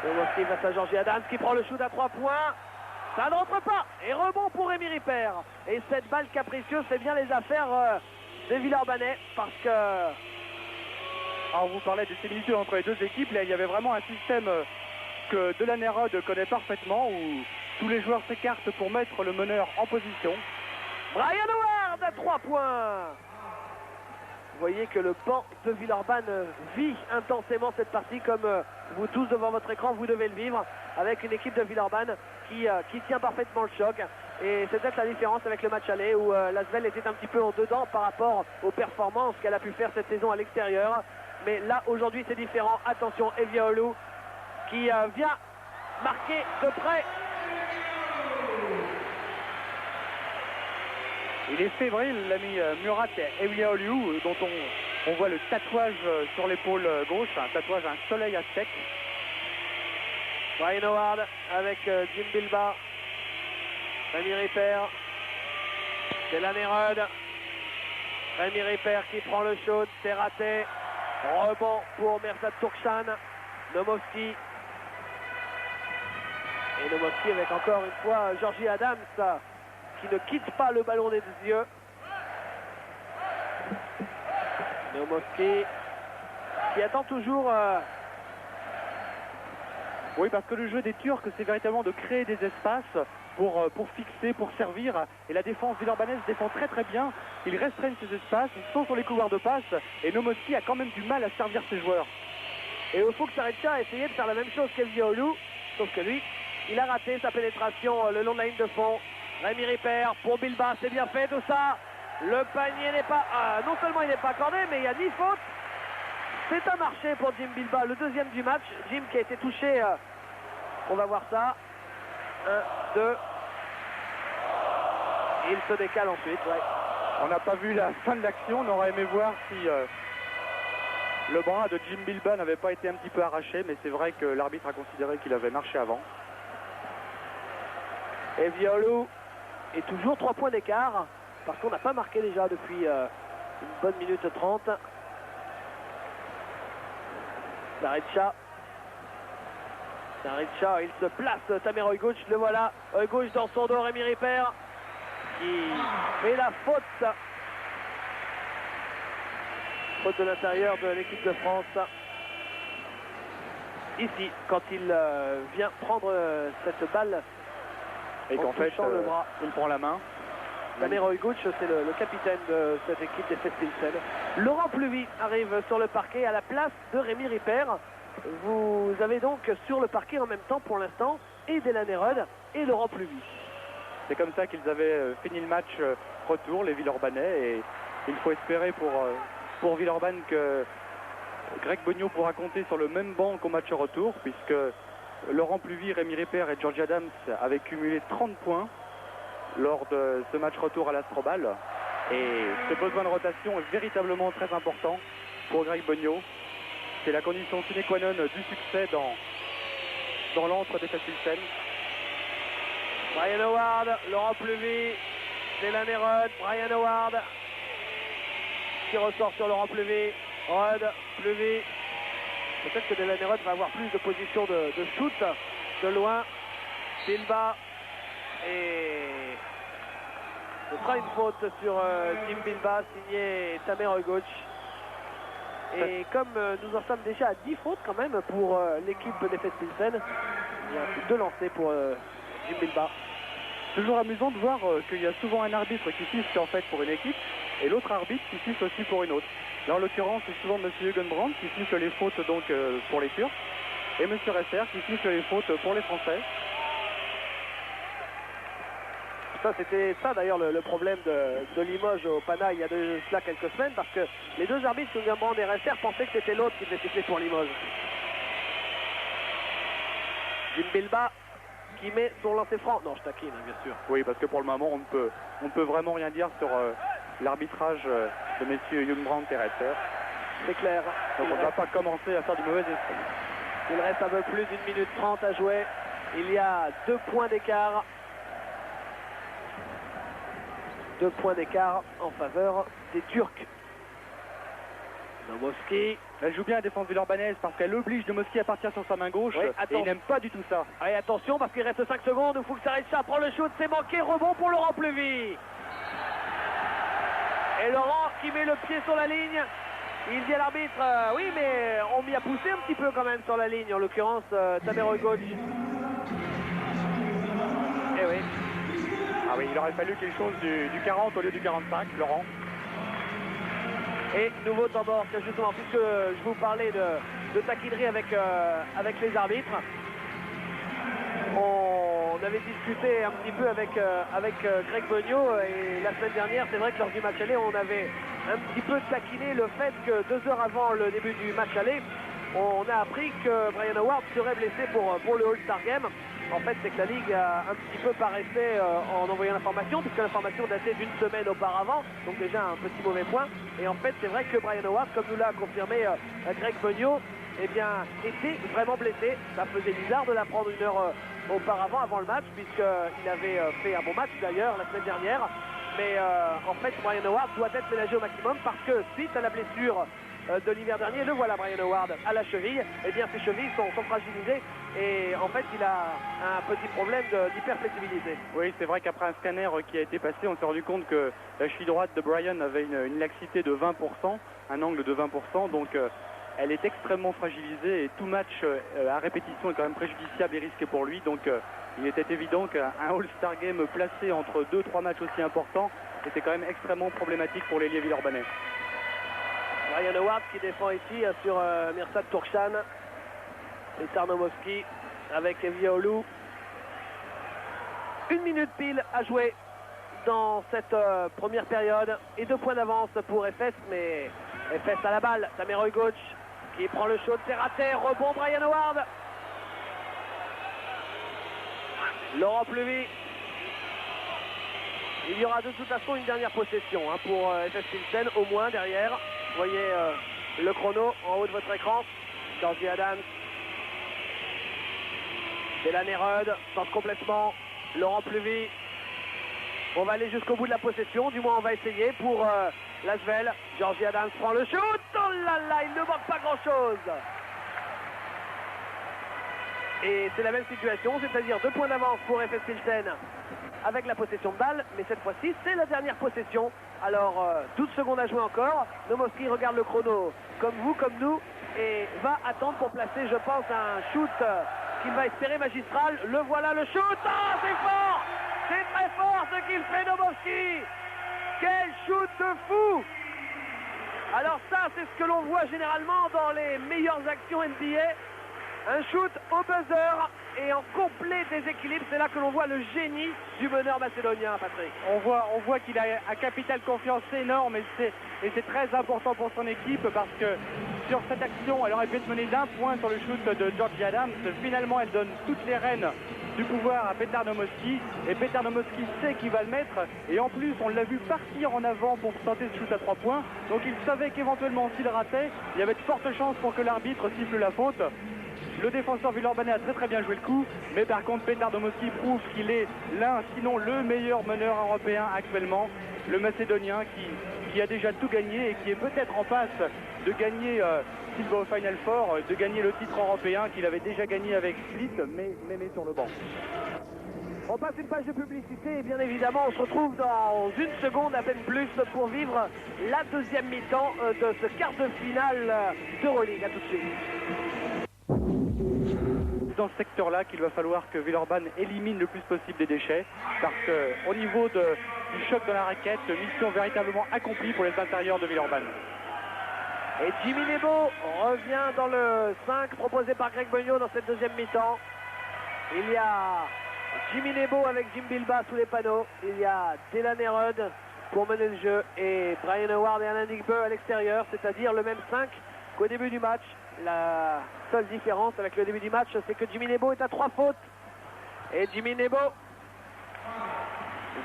Nomowski face à Georgie Adams qui prend le shoot à 3 points. Ça ne rentre pas. Et rebond pour Rémi Ripper. Et cette balle capricieuse, c'est bien les affaires des Villeurbanais parce que... Alors vous parlez des similitudes entre les 2 équipes. Là, il y avait vraiment un système que Delan Erod connaît parfaitement où tous les joueurs s'écartent pour mettre le meneur en position. Brian Howard à 3 points. Vous voyez que le banc de Villeurbanne vit intensément cette partie comme vous tous devant votre écran, vous devez le vivre avec une équipe de Villeurbanne qui tient parfaitement le choc. Et c'est peut-être la différence avec le match aller où l'Asvel était un petit peu en dedans par rapport aux performances qu'elle a pu faire cette saison à l'extérieur. Mais là, aujourd'hui, c'est différent. Attention, Evliaoulou qui vient marquer de près. Il est fébrile, l'ami Murat Evliaoulou, dont on voit le tatouage sur l'épaule gauche, un tatouage, un soleil aztèque. Brian Howard avec Jim Bilbao, Rémi Ripper, Delan Erod, Rémi Ripper qui prend le shoot, c'est raté. Rebond pour Mirsad Turksan. Nomovski. Et Nomovski avec encore une fois Georgie Adams qui ne quitte pas le ballon des yeux. Nomovski qui attend toujours... Oui, parce que le jeu des Turcs, c'est véritablement de créer des espaces pour fixer, pour servir. Et la défense villeurbannaise défend très très bien. Ils restreignent ces espaces, ils sont sur les couloirs de passe. Et Nomovski a quand même du mal à servir ses joueurs. Et il faut que Sarecha a essayé de faire la même chose qu'Elviolu, sauf que lui, il a raté sa pénétration le long de la ligne de fond. Rémi Ripper pour Bilba, c'est bien fait tout ça. Le panier n'est pas... non seulement il n'est pas accordé, mais il y a 10 fautes. C'est un marché pour Jim Bilba, le deuxième du match. Jim qui a été touché, on va voir ça. 1, 2. Il se décale ensuite, ouais. On n'a pas vu la fin de l'action, on aurait aimé voir si le bras de Jim Bilba n'avait pas été un petit peu arraché, mais c'est vrai que l'arbitre a considéré qu'il avait marché avant. Et Violu est toujours 3 points d'écart, parce qu'on n'a pas marqué déjà depuis une bonne minute 30. Sarecha, il se place, Tamer Oyguch, le voilà, Oyguch dans son dos, Rémi Ripper, qui fait la faute. Faute de l'intérieur de l'équipe de France. Ici, quand il vient prendre cette balle, et qu'en fait, le bras. il prend la main. Tamer Oyguch, c'est le capitaine de cette équipe des Festpilsen. Laurent Pluvy arrive sur le parquet à la place de Rémi Ripper. Vous avez donc sur le parquet en même temps pour l'instant et Delan Erod et Laurent Pluvy. C'est comme ça qu'ils avaient fini le match retour, les Villeurbanais, et il faut espérer pour Villeurbanne que Greg Bogno pourra compter sur le même banc qu'au match retour, puisque Laurent Pluvy, Rémi Ripper et Georgie Adams avaient cumulé 30 points lors de ce match retour à l'Astrobal. Et ce besoin de rotation est véritablement très important pour Greg Bogno. C'est la condition sine qua non du succès dans l'antre des Festpilsen. Brian Howard, Laurent Pluvy, Delan Erod, Brian Howard qui ressort sur Laurent Pluvy, Rod, Pluvy. Peut-être que Delan Erod va avoir plus de positions de shoot de loin. Bilba, et ce sera une faute sur Jim Bilba, signé Tamer Oyguch. Et comme nous en sommes déjà à 10 fautes quand même pour l'équipe des Festpilsen, il y a plus de lancers pour Jim Bilba. Toujours amusant de voir qu'il y a souvent un arbitre qui siffle en fait pour une équipe et l'autre arbitre qui siffle aussi pour une autre. Là en l'occurrence c'est souvent M. Hugenbrand qui siffle les fautes donc pour les Turcs et M. Resser qui siffle les fautes pour les Français. Ça, c'était ça d'ailleurs le problème de Limoges au Pana il y a de cela quelques semaines, parce que les deux arbitres, Hugenbrand et Resser, pensaient que c'était l'autre qui devait siffler pour Limoges. Jim Bilba qui met son lancer franc. Non, je taquine, bien sûr. Oui, parce que pour le moment, on ne peut vraiment rien dire sur l'arbitrage de messieurs Hugenbrand et Resser. C'est clair. Donc on ne va pas commencer à faire du mauvais esprit. Il reste un peu plus d'1 minute 30 à jouer. Il y a 2 points d'écart. 2 points d'écart en faveur des Turcs. Nomovski. Elle joue bien la défense villeurbannaise parce qu'elle oblige Nomovski à partir sur sa main gauche. Oui, et il n'aime pas du tout ça. Allez, attention parce qu'il reste 5 secondes. Il faut que Sarecha prend le shoot. C'est manqué. Rebond pour Laurent Pluvy. Et Laurent qui met le pied sur la ligne. Il dit à l'arbitre, oui, mais on m'y a poussé un petit peu quand même sur la ligne. En l'occurrence, Tamer Oyguch. Eh oui. Ah oui, il aurait fallu quelque chose du 40 au lieu du 45, Laurent. Et nouveau temps mort, justement, puisque je vous parlais de taquinerie avec les arbitres. On avait discuté un petit peu avec Greg Bogno, et la semaine dernière, c'est vrai que lors du match aller, on avait un petit peu taquiné le fait que 2 heures avant le début du match aller, on a appris que Brian Howard serait blessé pour le All-Star Game. En fait, c'est que la Ligue a un petit peu paressé en envoyant l'information, puisque l'information datait d'une semaine auparavant, donc déjà un petit mauvais point. Et en fait, c'est vrai que Brian Howard, comme nous l'a confirmé Greg Bogno, eh bien, était vraiment blessé. Ça faisait bizarre de l'apprendre 1 heure auparavant, avant le match, puisqu'il avait fait un bon match d'ailleurs la semaine dernière. mais en fait Brian Howard doit être ménagé au maximum parce que suite à la blessure de l'hiver dernier, le voilà Brian Howard à la cheville, et bien ses chevilles sont fragilisées et en fait il a un petit problème d'hyperflexibilité. Oui, c'est vrai qu'après un scanner qui a été passé, on s'est rendu compte que la cheville droite de Brian avait une laxité de 20%, un angle de 20%, donc elle est extrêmement fragilisée et tout match à répétition est quand même préjudiciable et risqué pour lui, donc il était évident qu'un All-Star Game placé entre 2-3 matchs aussi importants était quand même extrêmement problématique pour l'ailier villeurbanais. Brian Howard qui défend ici sur Mirsad Turksan et Tarnomovski avec Evgeny. 1 minute pile à jouer dans cette première période et 2 points d'avance pour Efes, mais Efes à la balle. Tamer Ojgoc qui prend le shoot, c'est raté, rebond Brian Howard. Laurent Pluvy. Il y aura de toute façon une dernière possession pour Efes Pilsen, au moins derrière. Vous voyez le chrono en haut de votre écran. Georgie Adams. Delan Erod tente complètement. Laurent Pluvy. On va aller jusqu'au bout de la possession, du moins on va essayer pour l'Asvel. Georgie Adams prend le shoot. Oh là là, il ne manque pas grand chose. Et c'est la même situation, c'est-à-dire 2 points d'avance pour Efes Pilsen avec la possession de balle, mais cette fois-ci c'est la dernière possession. Alors 12 secondes à jouer encore. Nomovski regarde le chrono comme vous, comme nous, et va attendre pour placer, je pense, un shoot qu'il va espérer magistral. Le voilà, le shoot. Ah, c'est fort, c'est très fort ce qu'il fait Nomovski. Quel shoot de fou. Alors ça, c'est ce que l'on voit généralement dans les meilleures actions NBA. Un shoot au buzzer et en complet déséquilibre. C'est là que l'on voit le génie du meneur macédonien, Patrick. On voit qu'il a un capital confiance énorme et c'est très important pour son équipe parce que sur cette action, elle aurait pu être menée d'1 point sur le shoot de Georgie Adams. Finalement, elle donne toutes les rênes du pouvoir à Petar Nomovski et Petar Nomovski sait qu'il va le mettre et en plus, on l'a vu partir en avant pour tenter ce shoot à 3 points. Donc il savait qu'éventuellement, s'il ratait, il y avait de fortes chances pour que l'arbitre siffle la faute. Le défenseur villeurbanais a très bien joué le coup, mais par contre Petar Nomovski prouve qu'il est l'un, sinon le meilleur meneur européen actuellement, le Macédonien qui a déjà tout gagné et qui est peut-être en passe de gagner, s'il va au Final Four, de gagner le titre européen qu'il avait déjà gagné avec Split, mais sur le banc. On passe une page de publicité et bien évidemment on se retrouve dans 1 seconde à peine plus pour vivre la deuxième mi-temps de ce quart de finale d'Euroleague. À tout de suite. Dans ce secteur-là qu'il va falloir que Villeurbanne élimine le plus possible des déchets parce qu'au niveau du choc dans la raquette, mission véritablement accomplie pour les intérieurs de Villeurbanne. Et Jimmy Nebo revient dans le 5 proposé par Greg Beugnot dans cette deuxième mi-temps. Il y a Jimmy Nebo avec Jim Bilba sous les panneaux. Il y a Delan Erod pour mener le jeu et Brian Howard et Alain Digbe à l'extérieur, c'est-à-dire le même 5 qu'au début du match. La seule différence avec le début du match, c'est que Jimmy Nebo est à 3 fautes. Et Jimmy Nebo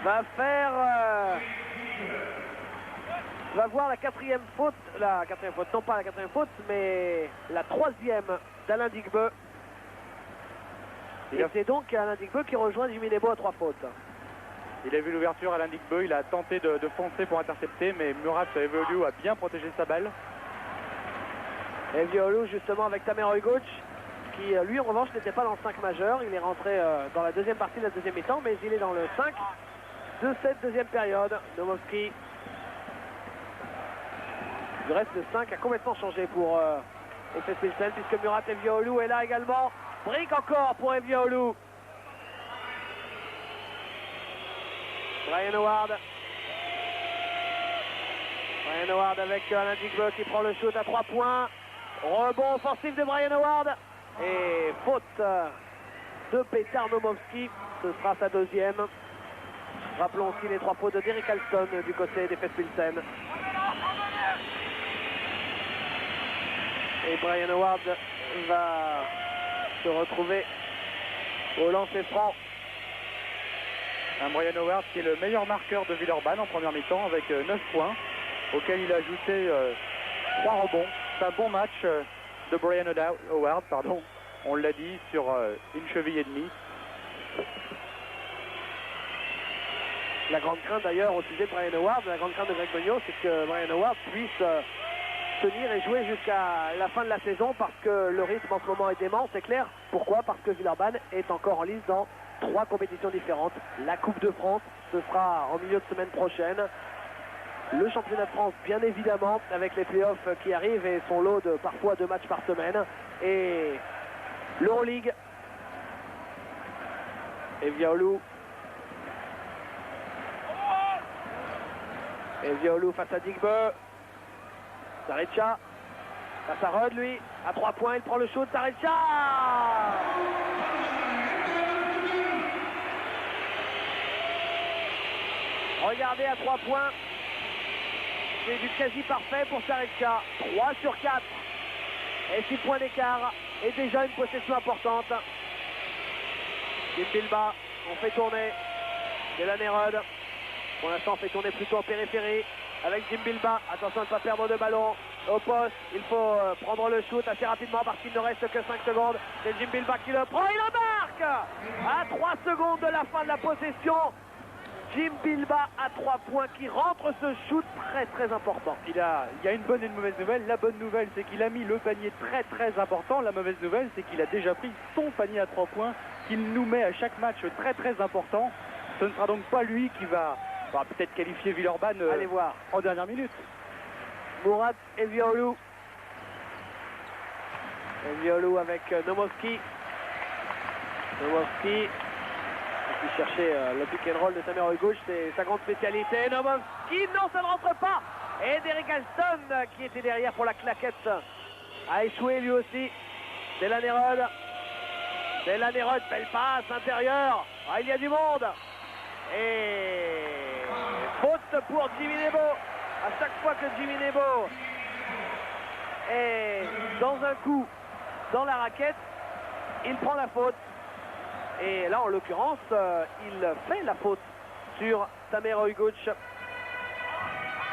va faire... va voir la 4e faute. La 4e faute, non pas la 4e faute, mais la 3e d'Alain Digbe. Et c'est donc Alain Digbe qui rejoint Jimmy Nebo à 3 fautes. Il a vu l'ouverture, Alain Digbe, il a tenté de foncer pour intercepter, mais Murat Evgeny a bien protégé sa balle. Evgeny justement avec Tamer Ojgoc qui lui en revanche n'était pas dans le 5 majeur. Il est rentré dans la deuxième partie de la deuxième mi-temps, mais il est dans le 5 de cette deuxième période. Nomovski. Du reste, le 5 a complètement changé pour Efes Pilsen puisque Murat Evgeny est là également. Brique encore pour Evgeny. Brian Howard. Brian Howard avec Alain Digbe qui prend le shoot à 3 points. Rebond offensif de Brian Howard. Et faute de Petar Nomovski. Ce sera sa deuxième. Rappelons aussi les 3 fautes de Derek Alston du côté d'Efes Pilsen. Et Brian Howard va se retrouver au lancer franc. Un Brian Howard qui est le meilleur marqueur de Villeurbanne en première mi-temps avec 9 points, auquel il a ajouté 3 rebonds. C'est un bon match de Brian Howard, pardon. On l'a dit, sur une cheville et demie. La grande crainte d'ailleurs au sujet de Brian Howard, la grande crainte de Greg Beugnot, c'est que Brian Howard puisse tenir et jouer jusqu'à la fin de la saison parce que le rythme en ce moment est dément, c'est clair. Pourquoi? Parce que Villeurbanne est encore en lice dans 3 compétitions différentes. La Coupe de France, ce sera en milieu de semaine prochaine. Le championnat de France, bien évidemment, avec les playoffs qui arrivent et son lot de parfois 2 matchs par semaine. Et l'Euroleague. Eviaoulou. Eviaoulou face à Digbe. Sarecha. Face à Rod, lui. À 3 points, il prend le shoot. Sarecha. Regardez à 3 points. C'est du quasi parfait pour Sarecha. 3 sur 4. Et 6 points d'écart. Et déjà une possession importante. Jim Bilba, on fait tourner. Delan Erod. Pour l'instant, on fait tourner plutôt en périphérie. Avec Jim Bilba. Attention à ne pas perdre de ballon. Au poste, il faut prendre le shoot assez rapidement parce qu'il ne reste que 5 secondes. C'est Jim Bilba qui le prend. Il le marque à 3 secondes de la fin de la possession. Jim Bilba à 3 points qui rentre ce shoot très important. Il y a une bonne et une mauvaise nouvelle. La bonne nouvelle, c'est qu'il a mis le panier très important. La mauvaise nouvelle, c'est qu'il a déjà pris son panier à 3 points qu'il nous met à chaque match très important. Ce ne sera donc pas lui qui va peut-être qualifier Villeurbanne Allez voir en dernière minute. Mourad Eviaoulou. Eviaoulou avec Nomovski. Nomovski qui cherchait le pick and roll de sa meilleure gauche, c'est sa grande spécialité. Nomovski, non, ça ne rentre pas. Et Derek Alston qui était derrière pour la claquette a échoué lui aussi. Delan Erod. Delan Erod, belle passe intérieure. Ah, il y a du monde. Et faute pour Jimmy Nebo. À chaque fois que Jimmy Nebo est dans un coup dans la raquette, il prend la faute. Et là, en l'occurrence, il fait la faute sur Samer Oyguch.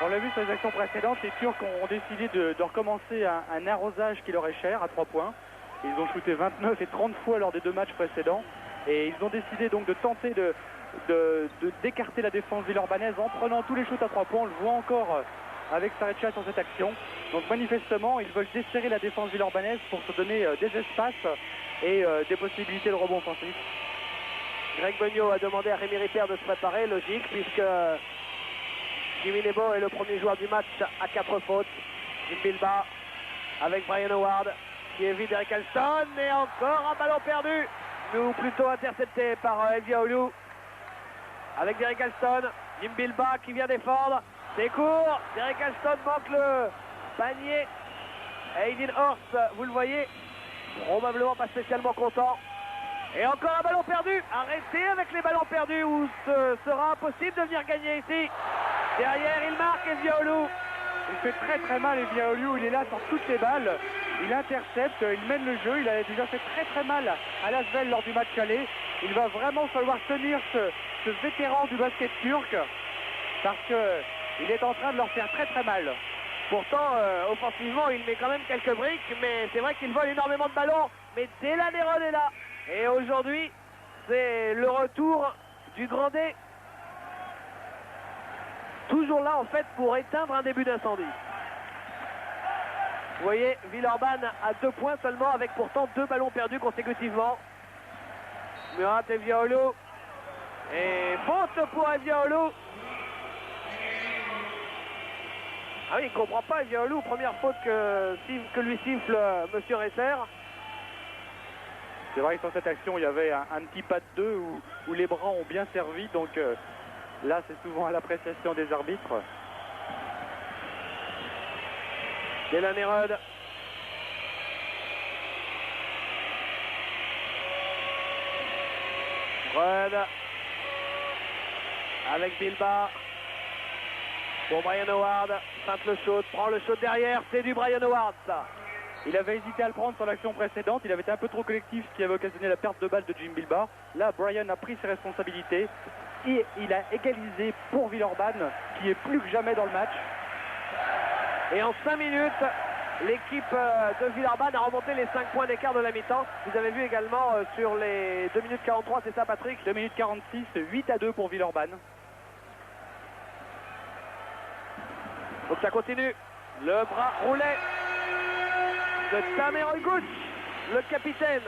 On l'a vu sur les actions précédentes, les Turcs ont décidé de recommencer un arrosage qui leur est cher à 3 points. Ils ont shooté 29 et 30 fois lors des 2 matchs précédents. Et ils ont décidé donc de tenter d'écarter la défense villeurbannaise en prenant tous les shoots à 3 points. On le voit encore avec Sarecha sur cette action. Donc manifestement, ils veulent desserrer la défense villeurbannaise pour se donner des espaces et des possibilités de rebond offensif. Greg Beugnot a demandé à Rémi Ripper de se préparer, logique, puisque Jimmy Nebo est le premier joueur du match à 4 fautes. Jim Bilba avec Brian Howard qui évite Derek Alston et encore un ballon perdu, ou plutôt intercepté par Eviaoulou. Avec Derek Alston, Jim Bilba qui vient défendre, c'est court, Derek Alston manque le panier. Aiden Horst, vous le voyez, probablement pas spécialement content. Et encore un ballon perdu, arrêtez avec les ballons perdus où ce sera impossible de venir gagner ici. Derrière il marque Eviaoulou. Il fait très mal Eviaoulou, il est là sur toutes les balles. Il intercepte, il mène le jeu, il a déjà fait très mal à Lasvel lors du match aller. Il va vraiment falloir tenir ce vétéran du basket turc parce qu'il est en train de leur faire très mal. Pourtant, offensivement, il met quand même quelques briques, mais c'est vrai qu'il vole énormément de ballons. Mais Delan Erod est là. Et aujourd'hui, c'est le retour du Grandet. Toujours là, en fait, pour éteindre un début d'incendie. Vous voyez, Villeurbanne à 2 points seulement, avec pourtant 2 ballons perdus consécutivement. Murat Eviaoulou. Et faute pour Eviaoulou. Ah oui, il ne comprend pas Eviaoulou. Première faute que lui siffle Monsieur Resser. C'est vrai que sur cette action, il y avait un petit pas de 2 où les bras ont bien servi. Donc là, c'est souvent à l'appréciation des arbitres. Delan Erod. Rod. Avec Bilba. Pour Brian Howard. Feinte le shoot. Prend le shoot derrière. C'est du Brian Howard, ça. Il avait hésité à le prendre sur l'action précédente. Il avait été un peu trop collectif, ce qui avait occasionné la perte de balle de Jim Bilba. Là, Brian a pris ses responsabilités. Et il a égalisé pour Villeurbanne, qui est plus que jamais dans le match. Et en 5 minutes, l'équipe de Villeurbanne a remonté les 5 points d'écart de la mi-temps. Vous avez vu également sur les 2 minutes 43, c'est ça Patrick? 2 minutes 46, 8-2 pour Villeurbanne. Donc ça continue. Le bras roulé de Tamer Oyguch, le capitaine.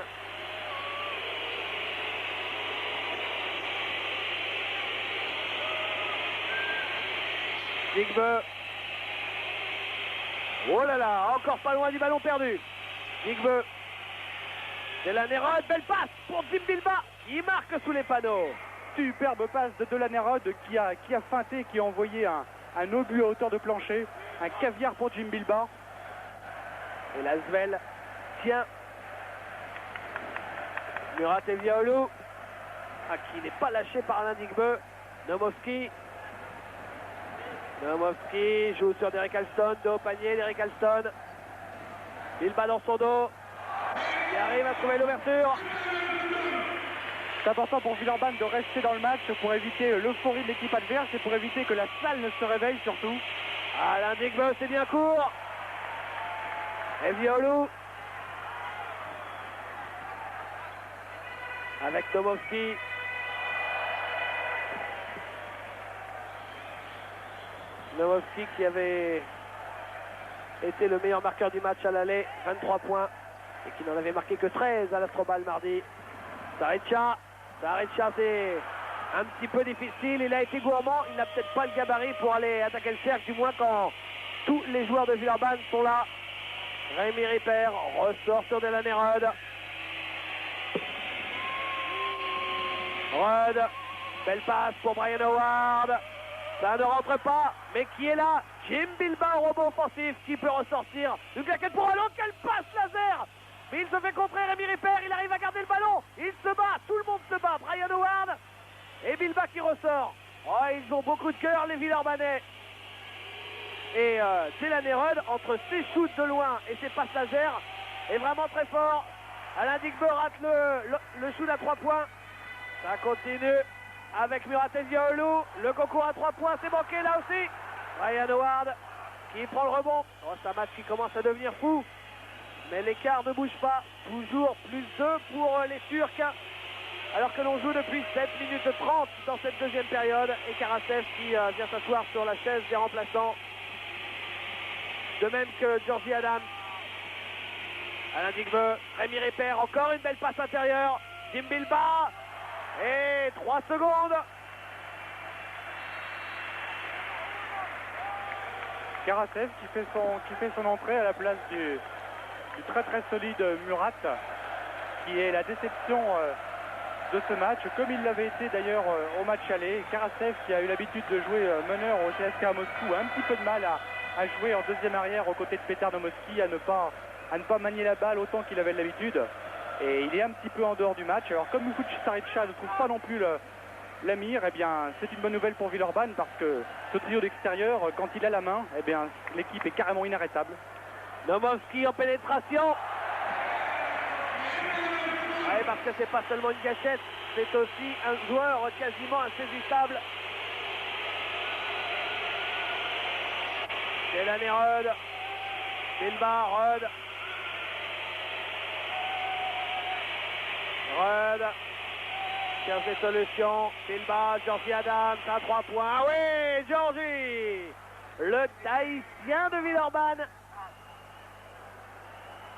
Digbe. Oh là là, encore pas loin du ballon perdu. Digbe. Delanerode, belle passe pour Jim Bilbah. Il marque sous les panneaux. Superbe passe de Delanerode qui a feinté, qui a envoyé un obus à hauteur de plancher. Un caviar pour Jim Bilbah. Et l'Asvel tient. Murat et Viaolo, qui n'est pas lâché par Alain Digbe. Nomovski joue sur Derek Alston, dos au panier, Derek Alston. Bilbah dans son dos. Il arrive à trouver l'ouverture. C'est important pour Villeurbanne de rester dans le match pour éviter l'euphorie de l'équipe adverse et pour éviter que la salle ne se réveille surtout. Alain Digbe, c'est bien court. Et Viaolo. Avec Nomovski. Nomovski qui avait été le meilleur marqueur du match à l'aller, 23 points, et qui n'en avait marqué que 13 à l'Astrobal mardi. Saricha, c'est un petit peu difficile, il a été gourmand, il n'a peut-être pas le gabarit pour aller attaquer le cercle, du moins quand tous les joueurs de Villeurbanne sont là. Rémi Ripper ressort sur Delanerode. Rod, belle passe pour Brian Howard. Ça ne rentre pas, mais qui est là? Jim Bilbah, robot offensif, qui peut ressortir. Une claquette pour Allon, quelle passe laser! Mais il se fait contrer, Rémi Ripper, il arrive à garder le ballon. Il se bat, tout le monde se bat. Brian Howard et Bilbah qui ressort. Oh, ils ont beaucoup de cœur, les Villeurbanais. Et Delanerode, entre ses shoots de loin et ses passes laser, est vraiment très fort. Alain Digbe rate le shoot à 3 points. Ça continue avec Murat et Viaolo. Le concours à 3 points, c'est manqué là aussi. Brian Howard qui prend le rebond. Oh, c'est un match qui commence à devenir fou. Mais l'écart ne bouge pas. Toujours plus 2 pour les Turcs. Alors que l'on joue depuis 7 minutes 30 dans cette deuxième période. Et Karasev qui vient s'asseoir sur la chaise des remplaçants. De même que Georgie Adams. Alain Digbe, Rémi Ripper, encore une belle passe intérieure. Jim Bilbah. Et 3 secondes. Karasev qui fait son entrée à la place du très très solide Murat, qui est la déception de ce match, comme il l'avait été d'ailleurs au match aller. Karasev, qui a eu l'habitude de jouer meneur au CSKA à Moscou, a un petit peu de mal à jouer en deuxième arrière aux côtés de Petar Nomovski, à ne pas manier la balle autant qu'il avait l'habitude. Et il est un petit peu en dehors du match. Alors comme Moufout Saricha ne trouve pas non plus la mire, eh bien c'est une bonne nouvelle pour Villeurbanne, parce que ce trio d'extérieur, quand il a la main, eh bien l'équipe est carrément inarrêtable. Nomovski en pénétration. Ouais, parce que c'est pas seulement une gâchette, c'est aussi un joueur quasiment insaisissable. Delanerode, Bilbah, Rod. Cherche des solutions. Bilbah, Georgie Adams, à 3 points. Ah oui, Georgie, le Tahitien de Villeurbanne,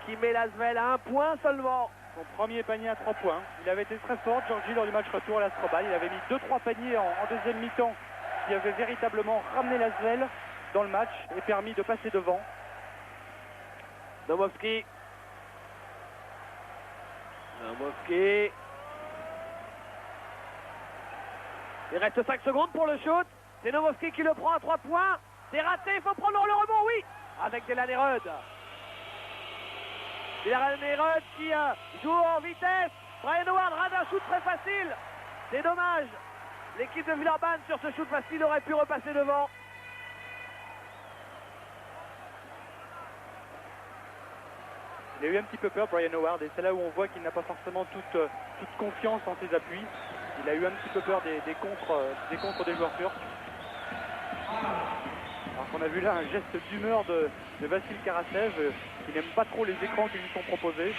qui met l'Asvel à 1 point seulement. Son premier panier à 3 points. Il avait été très fort, Georgie, lors du match retour à l'Astrobal. Il avait mis 2-3 paniers en deuxième mi-temps qui avaient véritablement ramené l'Asvel dans le match et permis de passer devant. Nomovski. Il reste 5 secondes pour le shoot. C'est Nomovski qui le prend à 3 points. C'est raté, il faut prendre le rebond, oui. Avec Delanerode. Delanerode qui joue en vitesse. Brian Howard rate un shoot très facile. C'est dommage. L'équipe de Villeurbanne sur ce shoot facile aurait pu repasser devant. Il a eu un petit peu peur, Brian Howard, et c'est là où on voit qu'il n'a pas forcément toute confiance en ses appuis. Il a eu un petit peu peur des contres des joueurs turcs. Alors qu'on a vu là un geste d'humeur de Vassil Karasev, qui n'aime pas trop les écrans qui lui sont proposés.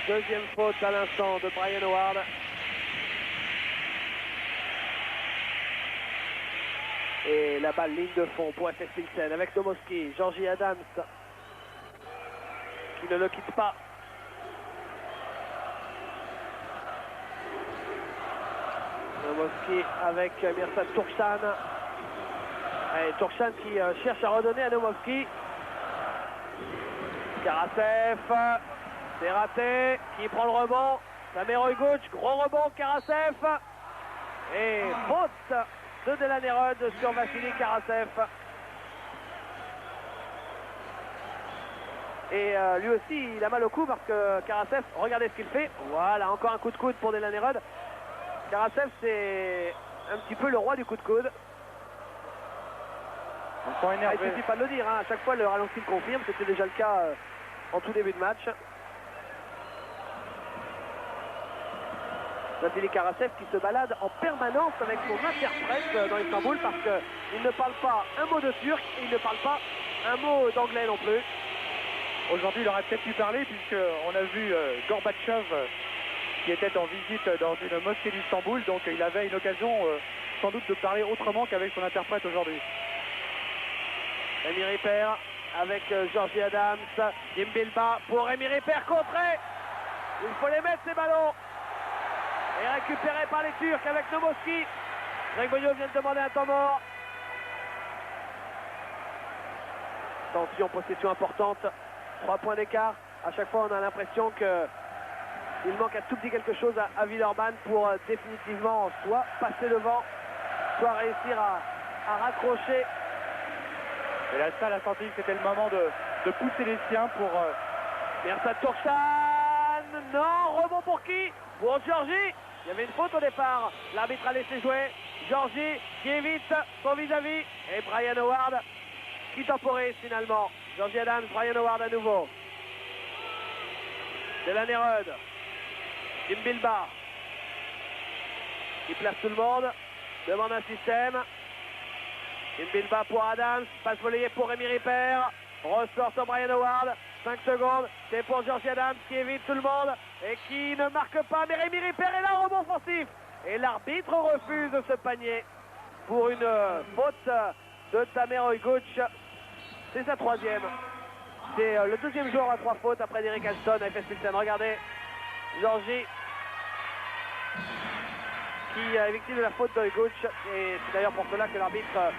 Deuxième faute à l'instant de Brian Howard. Et la balle ligne de fond pour FS Pilsen avec Nomovski, Georgie Adams qui ne le quitte pas. Nomovski avec Mirsad Turksan. Et Turksan qui cherche à redonner à Nomovski. Karasev, c'est raté, qui prend le rebond. Tamer Uyguç, gros rebond, Karasev. Et faute de Delanerud sur Vassili Karasev. Et lui aussi, il a mal au cou parce que Karasev, regardez ce qu'il fait. Voilà, encore un coup de coude pour Delanerud. Karasev, c'est un petit peu le roi du coup de coude. Il ne suffit pas de le dire, hein. À chaque fois le ralenti le confirme, c'était déjà le cas en tout début de match. Vassili Karasev qui se balade en permanence avec son interprète dans Istanbul parce qu'il ne parle pas un mot de turc et il ne parle pas un mot d'anglais non plus. Aujourd'hui, il aurait peut-être pu parler puisqu'on a vu Gorbatchev qui était en visite dans une mosquée d'Istanbul, donc il avait une occasion sans doute de parler autrement qu'avec son interprète aujourd'hui. Rémi Ripper avec Georgie Adams, Jim Bilba pour Rémi Ripper contré. Il faut les mettre ces ballons. Et récupéré par les Turcs avec Nomovski. Greg Bonio vient de demander un temps mort. Attention, possession importante. 3 points d'écart. À chaque fois, on a l'impression qu'il manque un tout petit quelque chose à Villeurbanne pour définitivement soit passer devant, soit réussir à raccrocher. Et la salle a senti que c'était le moment de pousser les siens pour... Mirsad Turksan. Non, rebond pour qui? Pour Georgie. Il y avait une faute au départ. L'arbitre a laissé jouer. Georgie qui évite son vis-à-vis. Et Brian Howard qui temporise finalement. Georgie Adams, Brian Howard à nouveau. Delanerud. Jim Bilba qui place tout le monde. Demande un système. Jim Bilba pour Adams. Passe volleyée pour Rémi Ripper. Ressort sur Brian Howard. 5 secondes. C'est pour Georgie Adams qui évite tout le monde et qui ne marque pas. Mais Rémi Ripper est là, rebond offensif. Et l'arbitre refuse ce panier pour une faute de Tamer Uyguç. C'est sa 3e. C'est le 2e joueur à 3 fautes après Derek Alston à FS Pilsen. Regardez, Georgie qui est victime de la faute d'Uyguç. Et c'est d'ailleurs pour cela que l'arbitre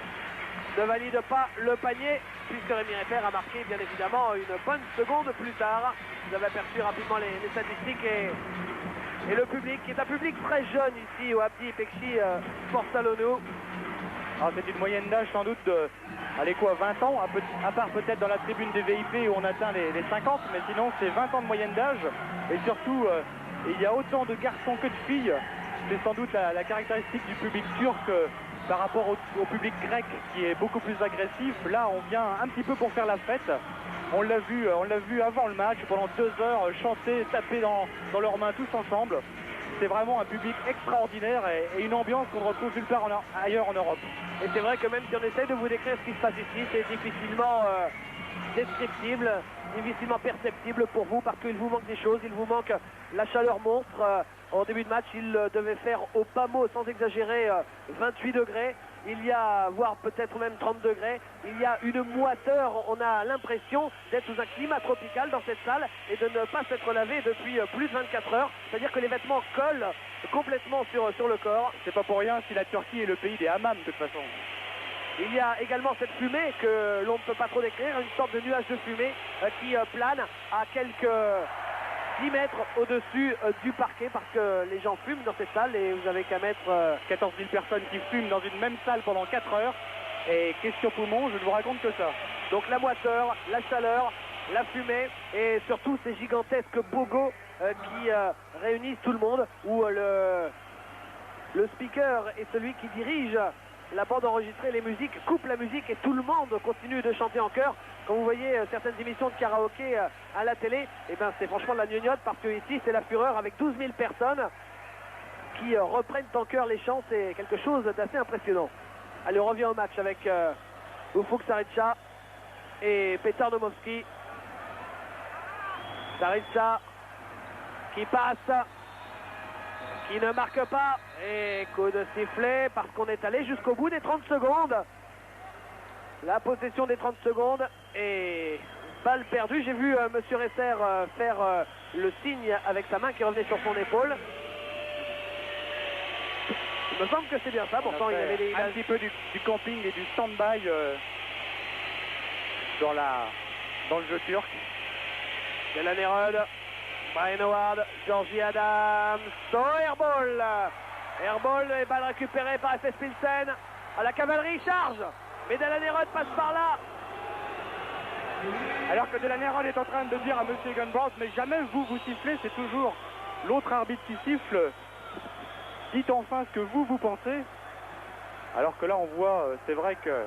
ne valide pas le panier, puisque Rémi Ripper a marqué bien évidemment une bonne seconde plus tard. Vous avez aperçu rapidement les statistiques et le public, qui est un public très jeune ici au Abdi Pekshi Sport Salonou. C'est une moyenne d'âge sans doute de, allez quoi, 20 ans, à part peut-être dans la tribune des VIP où on atteint les 50, mais sinon c'est 20 ans de moyenne d'âge. Et surtout, il y a autant de garçons que de filles. C'est sans doute la caractéristique du public turc par rapport au public grec qui est beaucoup plus agressif. Là, on vient un petit peu pour faire la fête. On l'a vu avant le match, pendant 2 heures, chanter, taper dans leurs mains tous ensemble. C'est vraiment un public extraordinaire et une ambiance qu'on ne retrouve nulle part ailleurs en Europe. Et c'est vrai que même si on essaie de vous décrire ce qui se passe ici, c'est difficilement descriptible, difficilement perceptible pour vous parce qu'il vous manque des choses. Il vous manque la chaleur monstre. En début de match, il devait faire au bas mot, sans exagérer, 28 degrés. Il y a, voire peut-être même 30 degrés. Il y a une moiteur. On a l'impression d'être sous un climat tropical dans cette salle et de ne pas s'être lavé depuis plus de 24 heures. C'est-à-dire que les vêtements collent complètement sur le corps. C'est pas pour rien si la Turquie est le pays des hammams de toute façon. Il y a également cette fumée que l'on ne peut pas trop décrire, une sorte de nuage de fumée qui plane à quelques 10 mètres au-dessus du parquet parce que les gens fument dans cette salle et vous avez qu'à mettre 14 000 personnes qui fument dans une même salle pendant 4 heures. Et question poumon, je ne vous raconte que ça. Donc la moiteur, la chaleur, la fumée et surtout ces gigantesques bogos qui réunissent tout le monde où le speaker est celui qui dirige la bande enregistrée, les musiques, coupe la musique et tout le monde continue de chanter en chœur. Quand vous voyez certaines émissions de karaoké à la télé, eh ben c'est franchement de la gnognotte parce que ici c'est la fureur avec 12 000 personnes qui reprennent en chœur les chants. C'est quelque chose d'assez impressionnant. Allez, on revient au match avec Ufuk Sarıca et Petar Nomovski. Sarıca qui passe, qui ne marque pas. Et coup de sifflet parce qu'on est allé jusqu'au bout des 30 secondes. La possession des 30 secondes et balle perdue. J'ai vu Monsieur Resser faire le signe avec sa main qui revenait sur son épaule. Il me semble que c'est bien ça. Pourtant, il y avait un petit peu du camping et du stand-by dans le jeu turc. Delaney Rudd, Brian Howard, Georgie Adams, airball. Airball et balle récupérée par FS Pilsen. À la cavalerie, charge. Mais Delaney Rudd passe par là. Alors que Delaney Rudd est en train de dire à Monsieur Egan-Brown, mais jamais vous sifflez, c'est toujours l'autre arbitre qui siffle. Dites enfin ce que vous pensez. Alors que là, on voit, c'est vrai que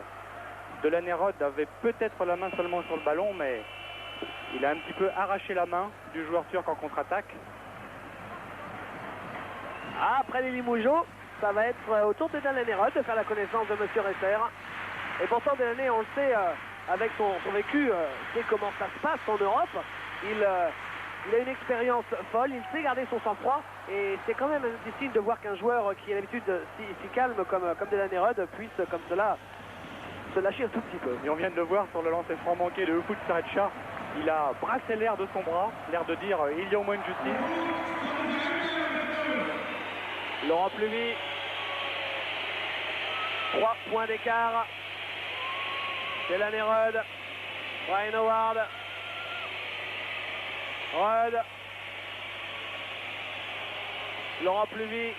Delaney Rudd avait peut-être la main seulement sur le ballon, mais il a un petit peu arraché la main du joueur turc en contre-attaque. Après les Limougeaux, ça va être au tour de Delaney Rudd de faire la connaissance de Monsieur Resser. Et pourtant, Delaney, on le sait, avec son vécu, sait comment ça se passe en Europe. Il a une expérience folle, il sait garder son sang-froid. Et c'est quand même difficile de voir qu'un joueur qui a l'habitude si calme comme Delaney Rudd puisse comme cela se lâcher un tout petit peu. Et on vient de le voir sur le lancer franc manqué de Ufuk Saretsha. Il a brassé l'air de son bras, l'air de dire il y a au moins une justice. Laurent Pluvy, 3 points d'écart. Delaney Rudd, Brian Howard, Rudd, Laurent Pluvy,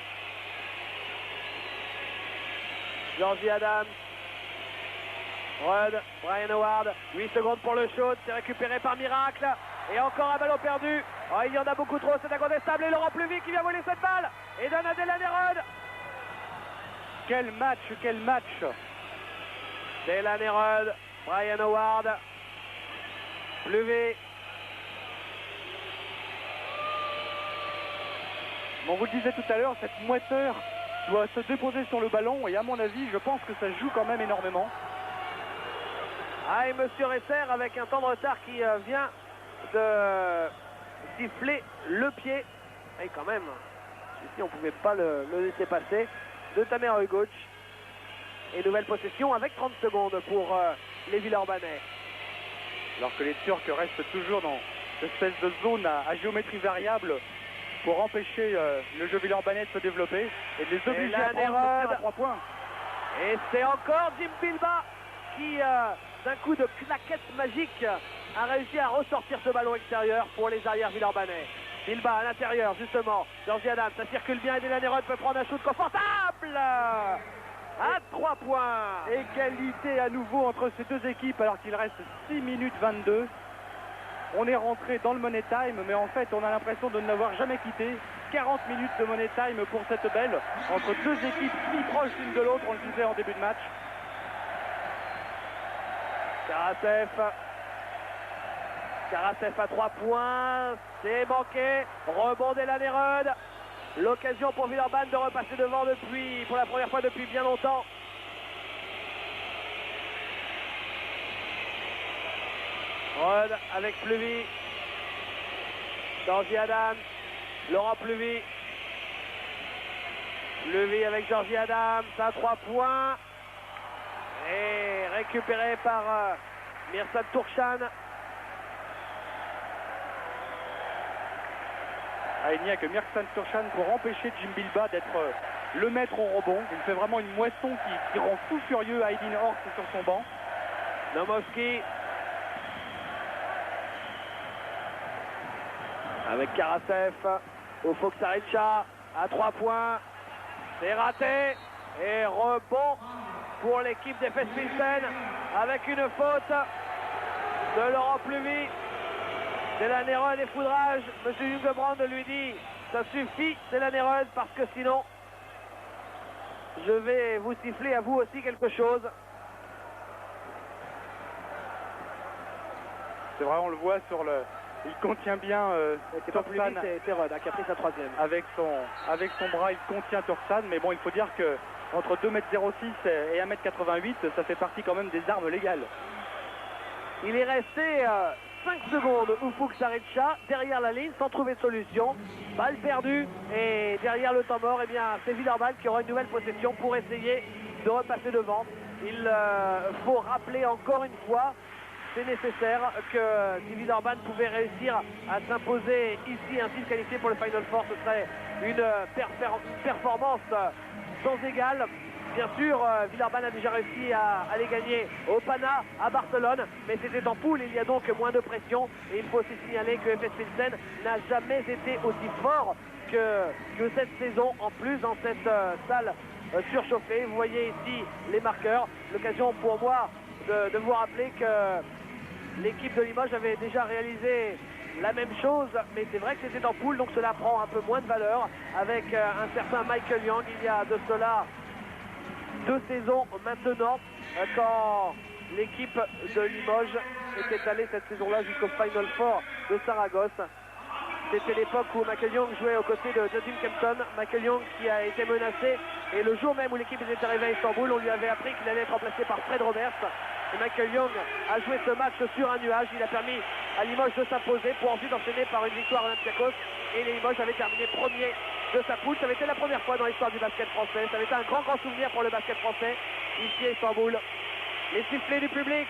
Georgie Adams, Rudd, Brian Howard, 8 secondes pour le shoot, c'est récupéré par Miracle, et encore un ballon perdu. Oh, il y en a beaucoup trop, c'est incontestable, et Laurent Pluvy qui vient voler cette balle, et donne à Delaney Rudd. Quel match, quel match! Delaney Rudd, Brian Howard, Pluvy. On vous le disait tout à l'heure, cette moiteur doit se déposer sur le ballon et à mon avis, je pense que ça joue quand même énormément. Ah, et Monsieur Resser avec un temps de retard qui vient de siffler le pied. Et quand même, ici on ne pouvait pas le laisser passer. De Tamer Ugoc. Et nouvelle possession avec 30 secondes pour les Villeurbanais. Alors que les Turcs restent toujours dans cette espèce de zone à géométrie variable pour empêcher le jeu villeurbanais de se développer et de les obliger à prendre à 3 points. Et c'est encore Jim Bilba qui, d'un coup de claquette magique, a réussi à ressortir ce ballon extérieur pour les arrières villeurbanais. Bilba à l'intérieur, justement. Georgie Adams, ça circule bien et Delaney Rudd peut prendre un shoot confortable à 3 points. Égalité à nouveau entre ces deux équipes alors qu'il reste 6 minutes 22. On est rentré dans le Money Time, mais en fait on a l'impression de ne l'avoir jamais quitté. 40 minutes de Money Time pour cette belle entre deux équipes si proches l'une de l'autre, on le disait en début de match. Karasev à 3 points, c'est manqué. Rebond Delaney Rudd. L'occasion pour Villeurbanne de repasser devant pour la première fois depuis bien longtemps. Rudd avec Pluvy. Georgie Adams. Laurent Pluvy. Pluvy avec Georgie Adams à 3 points. Et récupéré par Mirsad Turkhan. Ah, il n'y a que Mirsad Turkhan pour empêcher Jim Bilba d'être le maître au rebond. Il fait vraiment une moisson qui rend fou furieux Aydin Horst sur son banc. Nomovski avec Karasev au Foksaricha à 3 points. C'est raté et rebond pour l'équipe d'FS Pilsen avec une faute de Laurent Pluvy. Delaney Rudd et foudrage. Monsieur Jungebrand lui dit ça suffit Delaney Rudd parce que sinon je vais vous siffler à vous aussi quelque chose. C'est vrai, on le voit sur le... Il contient bien Turkhan. C'est Rudd qui a pris sa 3e. Avec son bras, il contient Turkhan. Mais bon, il faut dire que entre 2,06 m et 1,88 m, ça fait partie quand même des armes légales. Il est resté 5 secondes Ufuk Sarıca derrière la ligne sans trouver de solution. Balle perdue et derrière le temps mort, eh bien c'est Villeurbanne qui aura une nouvelle possession pour essayer de repasser devant. Il faut rappeler encore une fois, c'est nécessaire, que si Villeurbanne pouvait réussir à s'imposer ici, ainsi se qualifier pour le Final Four, ce serait une performance sans égale. Bien sûr, Villeurbanne a déjà réussi à les gagner au Pana, à Barcelone, mais c'était en poule, il y a donc moins de pression. Et il faut aussi signaler que FS Pilsen n'a jamais été aussi fort que cette saison, en plus dans cette salle surchauffée. Vous voyez ici les marqueurs, l'occasion pour moi de vous rappeler que l'équipe de Limoges avait déjà réalisé la même chose, mais c'est vrai que c'était en poule, donc cela prend un peu moins de valeur avec un certain Michael Young il y a de cela 2 saisons maintenant, quand l'équipe de Limoges était allée cette saison-là jusqu'au Final Four de Saragosse. C'était l'époque où Michael Young jouait aux côtés de Justin Kempton. Michael Young qui a été menacé, et le jour même où l'équipe était arrivée à Istanbul, on lui avait appris qu'il allait être remplacé par Fred Roberts. Et Michael Young a joué ce match sur un nuage. Il a permis à Limoges de s'imposer pour ensuite enchaîner par une victoire à Olympiakos. Et les Limoges avaient terminé premier de sa poule. Ça avait été la première fois dans l'histoire du basket français. Ça avait été un grand souvenir pour le basket français ici à Istanbul. Les sifflets du public,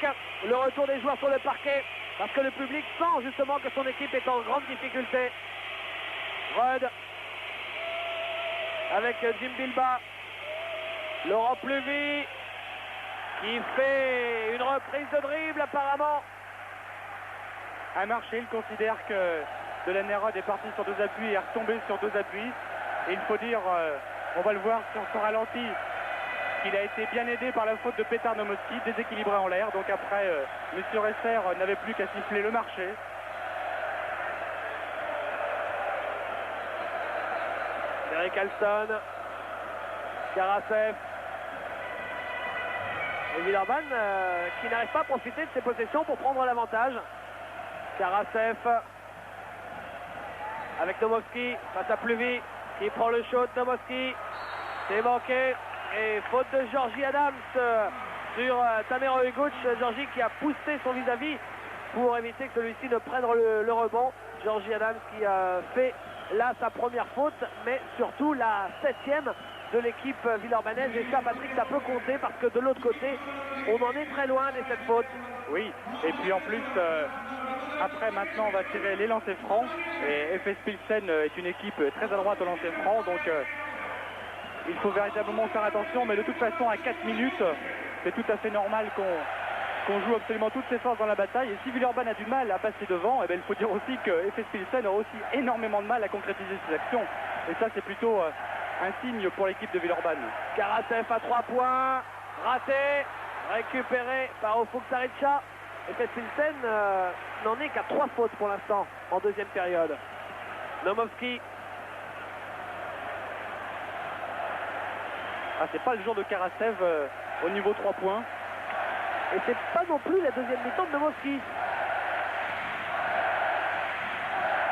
le retour des joueurs sur le parquet, parce que le public sent justement que son équipe est en grande difficulté. Rudd avec Jim Bilba, Laurent Pluvy qui fait une reprise de dribble apparemment. Un marché, il considère que Delaney Rudd est parti sur 2 appuis et est retombé sur 2 appuis. Et il faut dire, on va le voir sur son ralenti, qu'il a été bien aidé par la faute de Petar Nomoski, déséquilibré en l'air. Donc après, Monsieur Resser n'avait plus qu'à siffler le marché. Eric Alston, Karasev et Villeurbanne qui n'arrive pas à profiter de ses possessions pour prendre l'avantage. Karasev avec Nomoski face à Pluvy qui prend le shoot. Nomoski, c'est manqué et faute de Georgie Adams sur Tamero Uguc. Georgie qui a poussé son vis-à-vis pour éviter que celui-ci ne prenne le rebond. Georgie Adams qui a fait là sa première faute, mais surtout la 7e de l'équipe villeurbannaise. Et ça, Patrick, ça peut compter parce que de l'autre côté, on en est très loin de cette faute. Oui, et puis en plus, après maintenant on va tirer les lancers francs. Et FS Pilsen est une équipe très à droite au lancer franc, donc il faut véritablement faire attention. Mais de toute façon, à 4 minutes, c'est tout à fait normal qu'on joue absolument toutes ses forces dans la bataille. Et si Villeurbanne a du mal à passer devant, eh bien, il faut dire aussi que FS Pilsen a aussi énormément de mal à concrétiser ses actions. Et ça, c'est plutôt un signe pour l'équipe de Villeurbanne. Karasev à 3 points, raté, récupéré par Ufuk Sarıca. FS Pilsen n'en est qu'à 3 fautes pour l'instant en deuxième période. Nomovski. Ah, c'est pas le jour de Karasev au niveau 3 points. Et c'est pas non plus la deuxième mi-temps de Nomovski.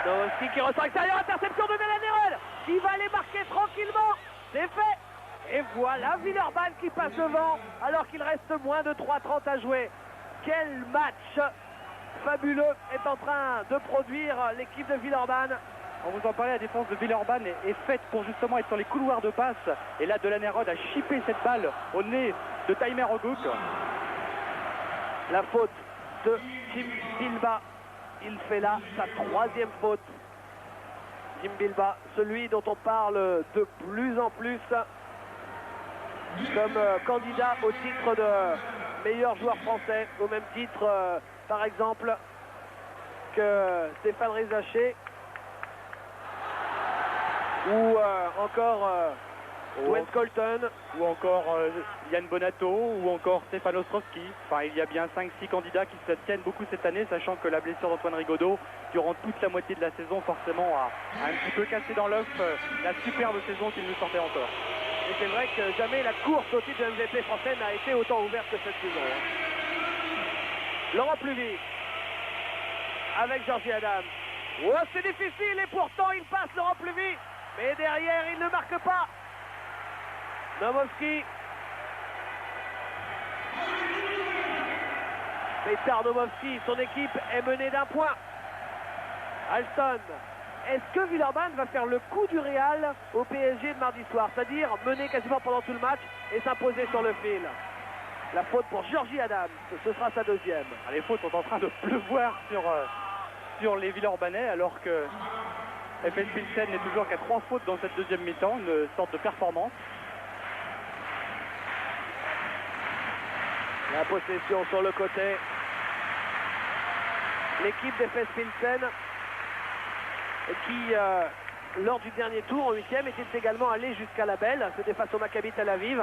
Nomovski qui ressort extérieur, interception de Delaney Rudd qui va aller marquer tranquillement. C'est fait. Et voilà Villeurbanne qui passe devant alors qu'il reste moins de 3:30 à jouer. Quel match fabuleux est en train de produire l'équipe de Villeurbanne. On vous en parlait, la défense de Villeurbanne est faite pour justement être sur les couloirs de passe. Et là, Delaney Rudd a chippé cette balle au nez de Taimer Ogouk. La faute de Jim Bilba. Il fait là sa 3e faute. Jim Bilba, celui dont on parle de plus en plus comme candidat au titre de meilleur joueur français, au même titre par exemple que Stéphane Rizaché ou encore Wes Colton, ou encore Yann Bonato, ou encore Stéphane Ostrovski. Enfin, il y a bien 5-6 candidats qui se tiennent beaucoup cette année, sachant que la blessure d'Antoine Rigaudot, durant toute la moitié de la saison, forcément, a un petit peu cassé dans l'œuf la superbe saison qu'il nous sortait encore. Et c'est vrai que jamais la course au titre de MVP français n'a été autant ouverte que cette saison. Laurent Pluvy avec Georgie Adams. Oh, c'est difficile et pourtant il passe Laurent Pluvy. Mais derrière, il ne marque pas. Nomovski. Mais Tarnowski, son équipe est menée d'1 point. Alston. Est-ce que Villeurbanne va faire le coup du Real au PSG de mardi soir, c'est-à-dire mener quasiment pendant tout le match et s'imposer sur le fil? La faute pour Georgie Adams, ce sera sa deuxième. Les fautes sont en train de pleuvoir sur les Villeurbanais, alors que FS Pilsen n'est toujours qu'à 3 fautes dans cette deuxième mi-temps, une sorte de performance. La possession sur le côté. L'équipe d'FS Pilsen qui, lors du dernier tour, en 8e, était également allée jusqu'à la Belle. C'était face au Maccabi Tel Aviv.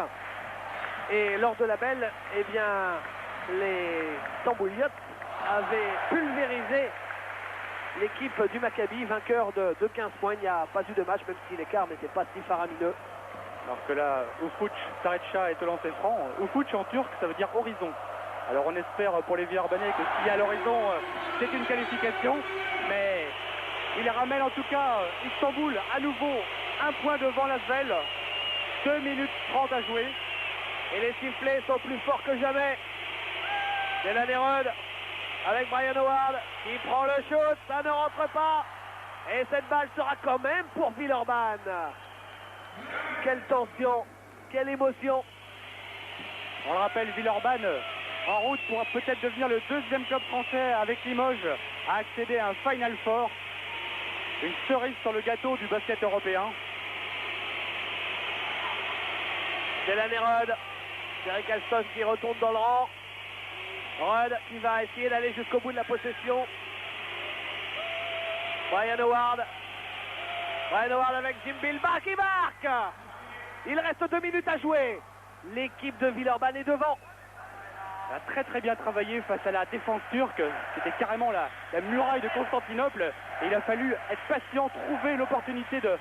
Et lors de la Belle, eh bien, les Tambouliotes avaient pulvérisé l'équipe du Maccabi, vainqueur de 15 points. Il n'y a pas eu de match, même si l'écart n'était pas si faramineux. Alors que là, Ufuk Sarıca est au lancer franc. Ufuk en turc, ça veut dire horizon. Alors on espère pour les Villeurbanais que s'il y a à l'horizon, c'est une qualification. Mais il ramène en tout cas Istanbul à nouveau 1 point devant l'Asvel. 2 minutes 30 à jouer. Et les sifflets sont plus forts que jamais. C'est la Nérode avec Brian Howard qui prend le shoot, ça ne rentre pas. Et cette balle sera quand même pour Villeurbanne. Quelle tension, quelle émotion. On le rappelle, Villeurbanne en route pour peut-être devenir le 2e club français avec Limoges à accéder à un Final Four. Une cerise sur le gâteau du basket européen. C'est la Nérode. Derek Alston qui retourne dans le rang. Rudd qui va essayer d'aller jusqu'au bout de la possession. Brian Howard. Brian Howard avec Jim Bilbach qui marque. Il reste 2 minutes à jouer. L'équipe de Villeurbanne est devant. Il a très très bien travaillé face à la défense turque. C'était carrément la muraille de Constantinople. Et il a fallu être patient, trouver l'opportunité de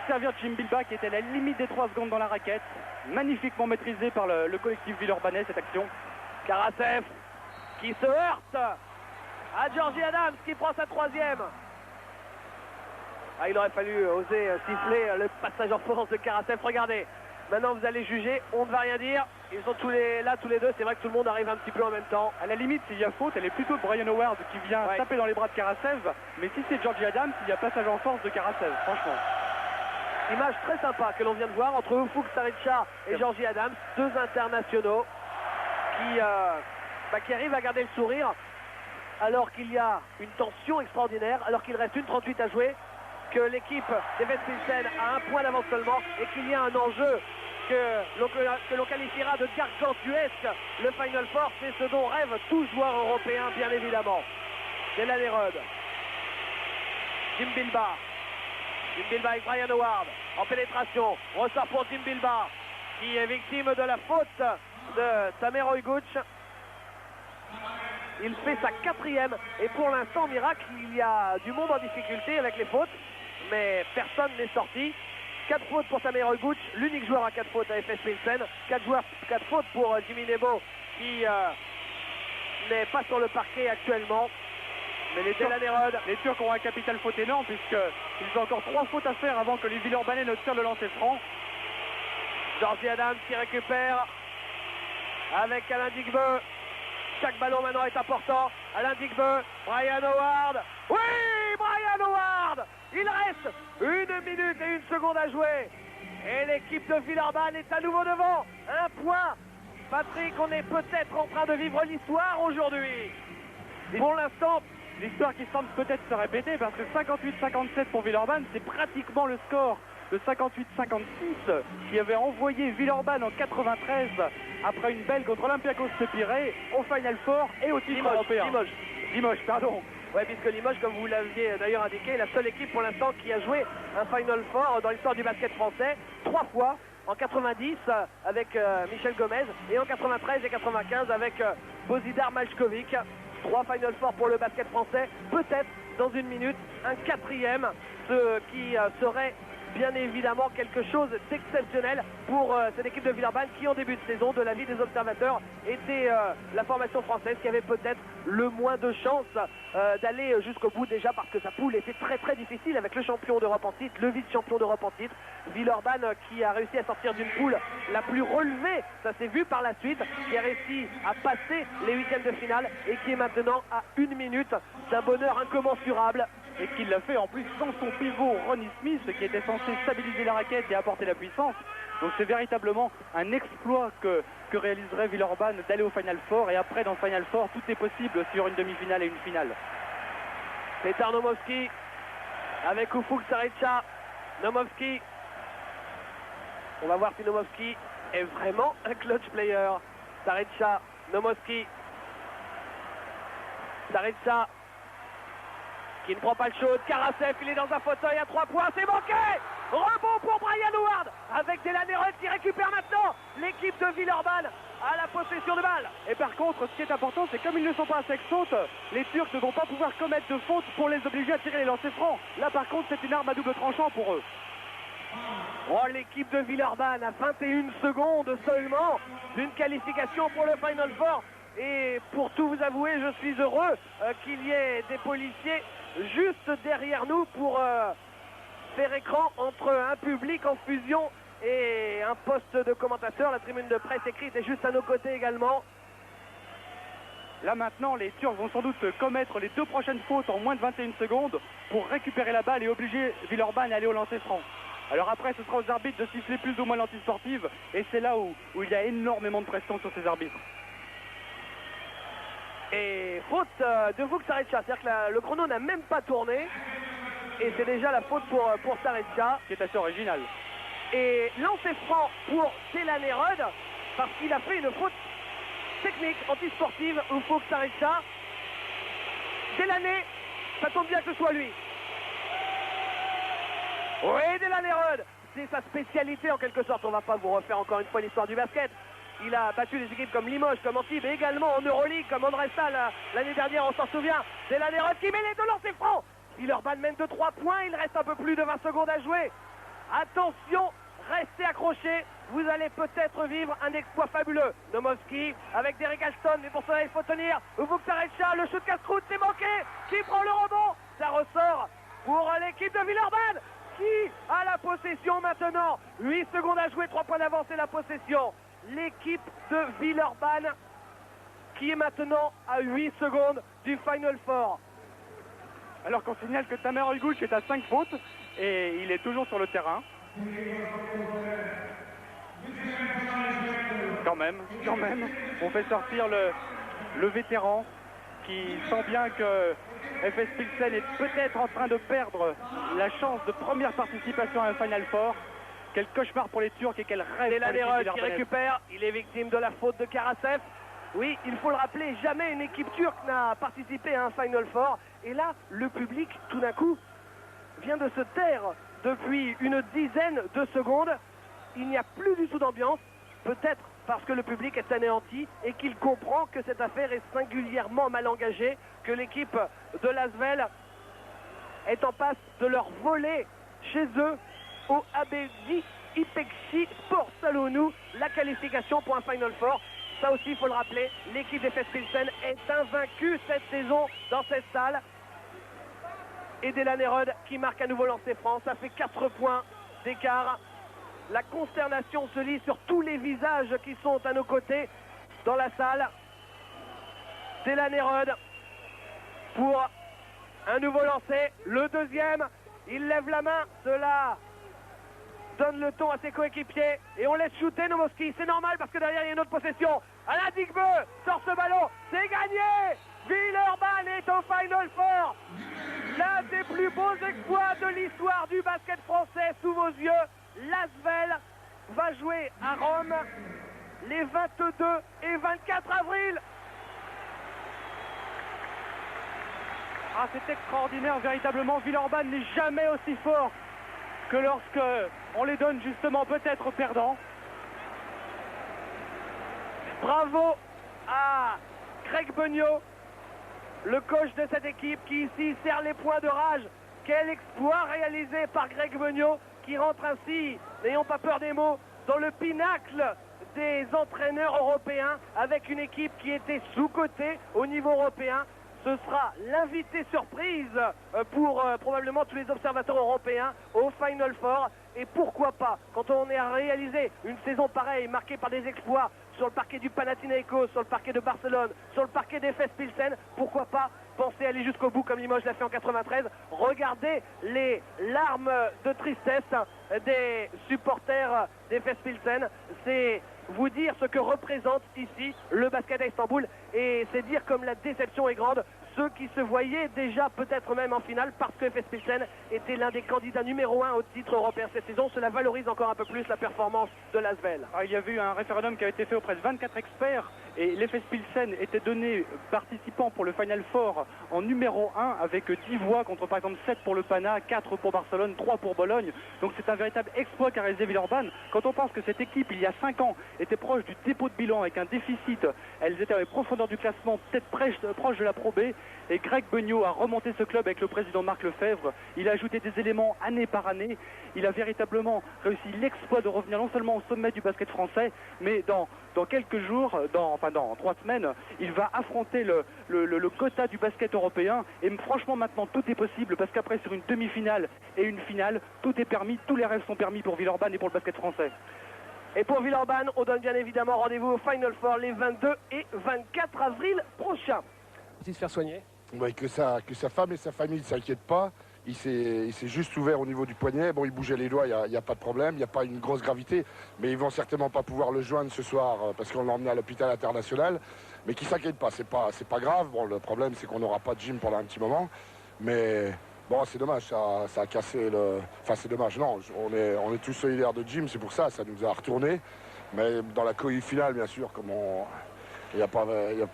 servir Jim Bilbach qui était à la limite des 3 secondes dans la raquette. Magnifiquement maîtrisé par le collectif villeurbanais cette action. Karasev qui se heurte à Georgie Adams qui prend sa 3e. Il aurait fallu oser siffler le passage en force de Karasev. Regardez, maintenant vous allez juger, on ne va rien dire. Ils sont tous les deux, c'est vrai que tout le monde arrive un petit peu en même temps. À la limite, s'il y a faute, elle est plutôt de Brian Howard qui vient taper dans les bras de Karasev. Mais si c'est Georgie Adams, il y a passage en force de Karasev, franchement. Image très sympa que l'on vient de voir entre Ufuk Sarıca et Georgie Adams, 2 internationaux qui arrivent à garder le sourire alors qu'il y a une tension extraordinaire, alors qu'il reste 1:38 à jouer, que l'équipe des FS Pilsen a 1 point d'avance seulement et qu'il y a un enjeu que l'on qualifiera de gargantuesque. Le Final Four, c'est ce dont rêve tout joueur européen, bien évidemment. C'est la Nérode. Jim Bilbach. Jim Bilbach avec Brian Howard en pénétration. Ressort pour Jim Bilbach qui est victime de la faute de Tamer Oyguch. Il fait sa 4e et pour l'instant, miracle, il y a du monde en difficulté avec les fautes, mais personne n'est sorti. 4 fautes pour Tamer Oyguch, l'unique joueur à 4 fautes à FS Pilsen. 4 fautes pour Jimmy Nebo qui n'est pas sur le parquet actuellement. Mais les Turcs ont un capital faute énorme puisqu'ils ont encore 3 fautes à faire avant que les Villeurbanais ne tirent le lancer franc. Georgie Adams qui récupère avec Alain Digbeu. Chaque ballon maintenant est important. Alain Digbeu, Brian Howard. Oui, Brian Howard. Il reste 1 minute et 1 seconde à jouer. Et l'équipe de Villeurbanne est à nouveau devant. 1 point. Patrick, on est peut-être en train de vivre l'histoire aujourd'hui. Pour l'instant, l'histoire qui semble peut-être se répéter parce que 58-57 pour Villeurbanne, c'est pratiquement le score de 58-56 qui avait envoyé Villeurbanne en 93 après une belle contre Olympiakos de Pirée au Final Four et au titre européen. Limoges, pardon. Oui, puisque Limoges, comme vous l'aviez d'ailleurs indiqué, est la seule équipe pour l'instant qui a joué un Final Four dans l'histoire du basket français 3 fois. En 90 avec Michel Gomez et en 93 et 95 avec Bozidar Maljkovic. 3 Final Four pour le basket français. Peut-être dans 1 minute un 4e, ce qui serait bien évidemment quelque chose d'exceptionnel pour cette équipe de Villeurbanne qui, en début de saison, de l'avis des observateurs, était la formation française qui avait peut-être le moins de chances d'aller jusqu'au bout, déjà parce que sa poule était très très difficile avec le champion d'Europe en titre, le vice-champion d'Europe en titre. Villeurbanne qui a réussi à sortir d'une poule la plus relevée, ça s'est vu par la suite, qui a réussi à passer les huitièmes de finale et qui est maintenant à 1 minute d'un bonheur incommensurable. Et qu'il l'a fait en plus sans son pivot Ronnie Smith, qui était censé stabiliser la raquette et apporter la puissance. Donc c'est véritablement un exploit que réaliserait Villeurbanne d'aller au Final Four. Et après, dans le Final Four, tout est possible sur une demi-finale et une finale. Petar Nomovski avec Ufuk Sarecha. Nomovski. On va voir si Nomovski est vraiment un clutch player. Sarecha, Nomovski. Sarecha qui ne prend pas le show. Karasev, il est dans un fauteuil à 3 points, c'est manqué. Rebond pour Brian Howard avec Delaney Rudd qui récupère maintenant l'équipe de Villeurbanne à la possession de balle. Et par contre, ce qui est important, c'est comme ils ne sont pas à 5 fautes, les Turcs ne vont pas pouvoir commettre de fautes pour les obliger à tirer les lancers francs. Là par contre, c'est une arme à double tranchant pour eux. Oh, l'équipe de Villeurbanne à 21 secondes seulement d'une qualification pour le Final Four. Et pour tout vous avouer, je suis heureux qu'il y ait des policiers juste derrière nous pour faire écran entre un public en fusion et un poste de commentateur. La tribune de presse écrite est juste à nos côtés également. Là maintenant, les Turcs vont sans doute commettre les 2 prochaines fautes en moins de 21 secondes pour récupérer la balle et obliger Villeurbanne à aller au lancer franc. Alors après, ce sera aux arbitres de siffler plus ou moins l'antisportive, et c'est là où il y a énormément de pression sur ces arbitres. Et faute de Ufuk Sarecha, c'est-à-dire que le chrono n'a même pas tourné, et c'est déjà la faute pour Sarecha. Qui est assez original. Et lancer franc pour Delaney Rudd, parce qu'il a fait une faute technique antisportive, Ufuk Sarecha. Delaney, ça tombe bien que ce soit lui. Oui, Delaney Rudd, c'est sa spécialité en quelque sorte. On va pas vous refaire encore une fois l'histoire du basket. Il a battu des équipes comme Limoges, comme Antibes, et également en Euroleague, comme Andressa l'année dernière, on s'en souvient. Delaney Rudd qui met les 2 lancers francs. Villeurbanne mène de 3 points, il reste un peu plus de 20 secondes à jouer. Attention, restez accrochés, vous allez peut-être vivre un exploit fabuleux. Nomovski avec Derek Alston, mais pour cela il faut tenir. Ufuk Sarecha, le shoot casse-croûte, c'est manqué. Qui prend le rebond? Ça ressort pour l'équipe de Villeurbanne qui a la possession maintenant. 8 secondes à jouer, 3 points d'avance et la possession. L'équipe de Villeurbanne qui est maintenant à 8 secondes du Final Four. Alors qu'on signale que Tamer Oyguch est à 5 fautes et il est toujours sur le terrain. Quand même, on fait sortir le vétéran qui sent bien que FS Pilsen est peut-être en train de perdre la chance de première participation à un Final Four. Quel cauchemar pour les Turcs et quel rêve Delaney pour Rudd l'équipe qui villeurbannaise. récupère, il est victime de la faute de Karasev. Oui, il faut le rappeler, jamais une équipe turque n'a participé à un Final Four. Et là, le public, tout d'un coup, vient de se taire depuis une dizaine de secondes. Il n'y a plus du tout d'ambiance, peut-être parce que le public est anéanti et qu'il comprend que cette affaire est singulièrement mal engagée, que l'équipe de Lasvel est en passe de leur voler chez eux au Abedi İpekçi Sport Salonu la qualification pour un Final Four. Ça aussi, il faut le rappeler, l'équipe des FS Pilsen est invaincue cette saison dans cette salle. Et Delaney Rudd qui marque un nouveau lancer franc, ça fait 4 points d'écart. La consternation se lit sur tous les visages qui sont à nos côtés dans la salle. Delaney Rudd pour un nouveau lancer, le deuxième, il lève la main, cela donne le ton à ses coéquipiers et on laisse shooter Nomovski, c'est normal parce que derrière il y a une autre possession. Alain Digbeu sort ce ballon, c'est gagné. Villeurbanne est au Final Four. L'un des plus beaux exploits de l'histoire du basket français sous vos yeux. Lasvel va jouer à Rome les 22 et 24 avril. Ah, c'est extraordinaire, véritablement. Villeurbanne n'est jamais aussi fort que lorsque on les donne justement peut-être perdants. Bravo à Greg Beugnot, le coach de cette équipe qui ici serre les poings de rage. Quel exploit réalisé par Greg Beugnot qui rentre ainsi, n'ayons pas peur des mots, dans le pinacle des entraîneurs européens, avec une équipe qui était sous-cotée au niveau européen. Ce sera l'invité surprise pour probablement tous les observateurs européens au Final Four. Et pourquoi pas, quand on est à réaliser une saison pareille, marquée par des exploits sur le parquet du Panathinaikos, sur le parquet de Barcelone, sur le parquet d'Efes Pilsen, pourquoi pas penser aller jusqu'au bout comme Limoges l'a fait en 93. Regardez les larmes de tristesse des supporters d'Efes Pilsen. C'est vous dire ce que représente ici le basket à Istanbul, et c'est dire comme la déception est grande. Ceux qui se voyaient déjà peut-être même en finale parce que Efes Pilsen était l'un des candidats numéro 1 au titre européen cette saison, cela valorise encore un peu plus la performance de l'Asvel. Il y a eu un référendum qui a été fait auprès de 24 experts et l'Efes Pilsen était donné participant pour le Final Four en numéro 1 avec 10 voix contre par exemple 7 pour le Pana, 4 pour Barcelone, 3 pour Bologne. Donc c'est un véritable exploit qu'a réalisé Villeurbanne. Quand on pense que cette équipe il y a 5 ans était proche du dépôt de bilan avec un déficit, elles étaient à la profondeur du classement, peut-être proche de la Pro B, et Greg Beugnot a remonté ce club avec le président Marc Lefebvre. Il a ajouté des éléments année par année. Il a véritablement réussi l'exploit de revenir non seulement au sommet du basket français, mais dans quelques jours, dans 3 semaines, il va affronter le quota du basket européen. Et franchement maintenant tout est possible, parce qu'après sur une demi-finale et une finale, tout est permis, tous les rêves sont permis pour Villeurbanne et pour le basket français. Et pour Villeurbanne, on donne bien évidemment rendez-vous au Final Four les 22 et 24 avril prochains. Il se faire soigner. Ouais, que sa femme et sa famille ne s'inquiètent pas. Il s'est juste ouvert au niveau du poignet. Bon, il bougeait les doigts, il n'y a pas de problème, il n'y a pas une grosse gravité. Mais ils vont certainement pas pouvoir le joindre ce soir parce qu'on l'a emmené à l'hôpital international. Mais qui ne s'inquiète pas, c'est pas grave. Bon, le problème, c'est qu'on n'aura pas de gym pendant un petit moment. Mais bon, c'est dommage, ça a cassé le... Enfin, c'est dommage, non, on est tous solidaires de gym, c'est pour ça nous a retourné. Mais dans la cohue finale, bien sûr, comme il n'y a pas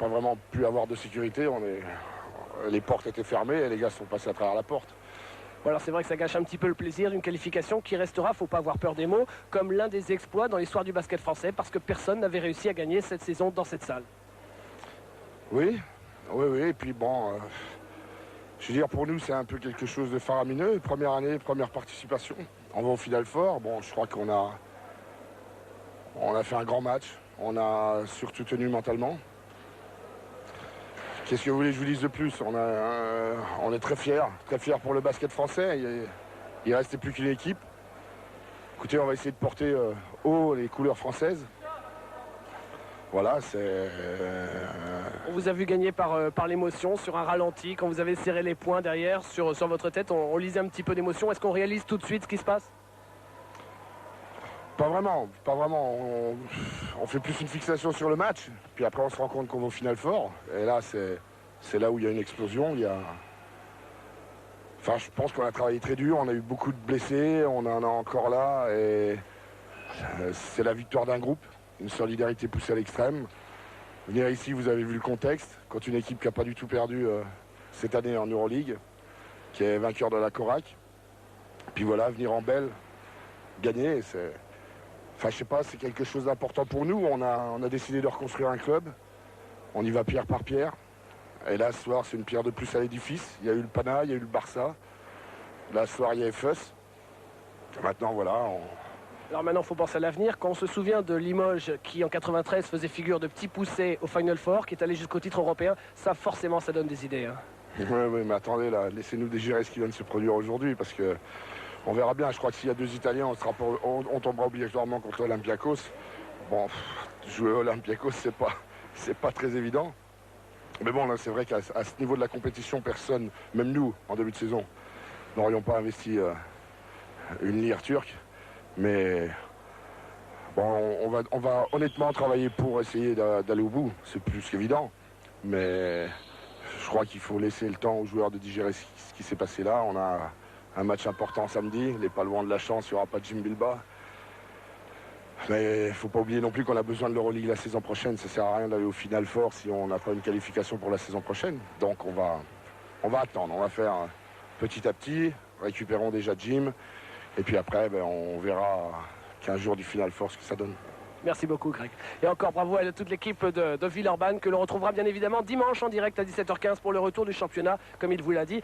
vraiment pu avoir de sécurité, les portes étaient fermées et les gars sont passés à travers la porte. Bon, alors c'est vrai que ça gâche un petit peu le plaisir d'une qualification qui restera, faut pas avoir peur des mots, comme l'un des exploits dans l'histoire du basket français, parce que personne n'avait réussi à gagner cette saison dans cette salle. Oui, et puis bon, je veux dire, pour nous c'est un peu quelque chose de faramineux. Première année, première participation, on va au Final Four. Bon, je crois qu'on a fait un grand match, on a surtout tenu mentalement. Qu'est-ce que vous voulez que je vous dise de plus? On est très fiers pour le basket français. Il ne restait plus qu'une équipe. Écoutez, on va essayer de porter haut les couleurs françaises. Voilà, c'est... On vous a vu gagner par l'émotion, sur un ralenti, quand vous avez serré les poings derrière, sur votre tête, on lisait un petit peu d'émotion. Est-ce qu'on réalise tout de suite ce qui se passe? Pas vraiment. On fait plus une fixation sur le match, puis après on se rend compte qu'on va au Final Four. Et là, c'est là où il y a une explosion. Enfin, je pense qu'on a travaillé très dur, on a eu beaucoup de blessés, on en a encore là. Et c'est la victoire d'un groupe, une solidarité poussée à l'extrême. Venir ici, vous avez vu le contexte, quand une équipe qui n'a pas du tout perdu cette année en Euroleague, qui est vainqueur de la Corac. Puis voilà, venir en belle, gagner, c'est... Enfin, je sais pas, c'est quelque chose d'important pour nous. On a décidé de reconstruire un club. On y va pierre par pierre. Et là, ce soir, c'est une pierre de plus à l'édifice. Il y a eu le Pana, il y a eu le Barça. Là, ce soir, il y a Efes. Maintenant, voilà. Alors maintenant, il faut penser à l'avenir. Quand on se souvient de Limoges, qui en 93 faisait figure de petit poussé au Final Four, qui est allé jusqu'au titre européen, ça, forcément, ça donne des idées. Hein. Oui, mais attendez, là, laissez-nous digérer ce qui vient de se produire aujourd'hui, parce que... On verra bien, je crois que s'il y a 2 Italiens, on tombera obligatoirement contre Olympiakos. Bon, jouer Olympiakos, c'est pas très évident. Mais bon, là, c'est vrai qu'à ce niveau de la compétition, personne, même nous, en début de saison, n'aurions pas investi une lire turque. Mais bon, on va honnêtement travailler pour essayer d'aller au bout. C'est plus qu'évident. Mais je crois qu'il faut laisser le temps aux joueurs de digérer ce qui s'est passé là. On a un match important samedi, il n'est pas loin de la chance, il n'y aura pas de Jim Bilbao. Mais il ne faut pas oublier non plus qu'on a besoin de l'Euroleague la saison prochaine. Ça ne sert à rien d'aller au Final Four si on n'a pas une qualification pour la saison prochaine. Donc on va attendre, on va faire petit à petit, récupérons déjà Jim. Et puis après, on verra 15 jours du Final Four ce que ça donne. Merci beaucoup, Greg. Et encore bravo à toute l'équipe de Villeurbanne que l'on retrouvera bien évidemment dimanche en direct à 17h15 pour le retour du championnat, comme il vous l'a dit.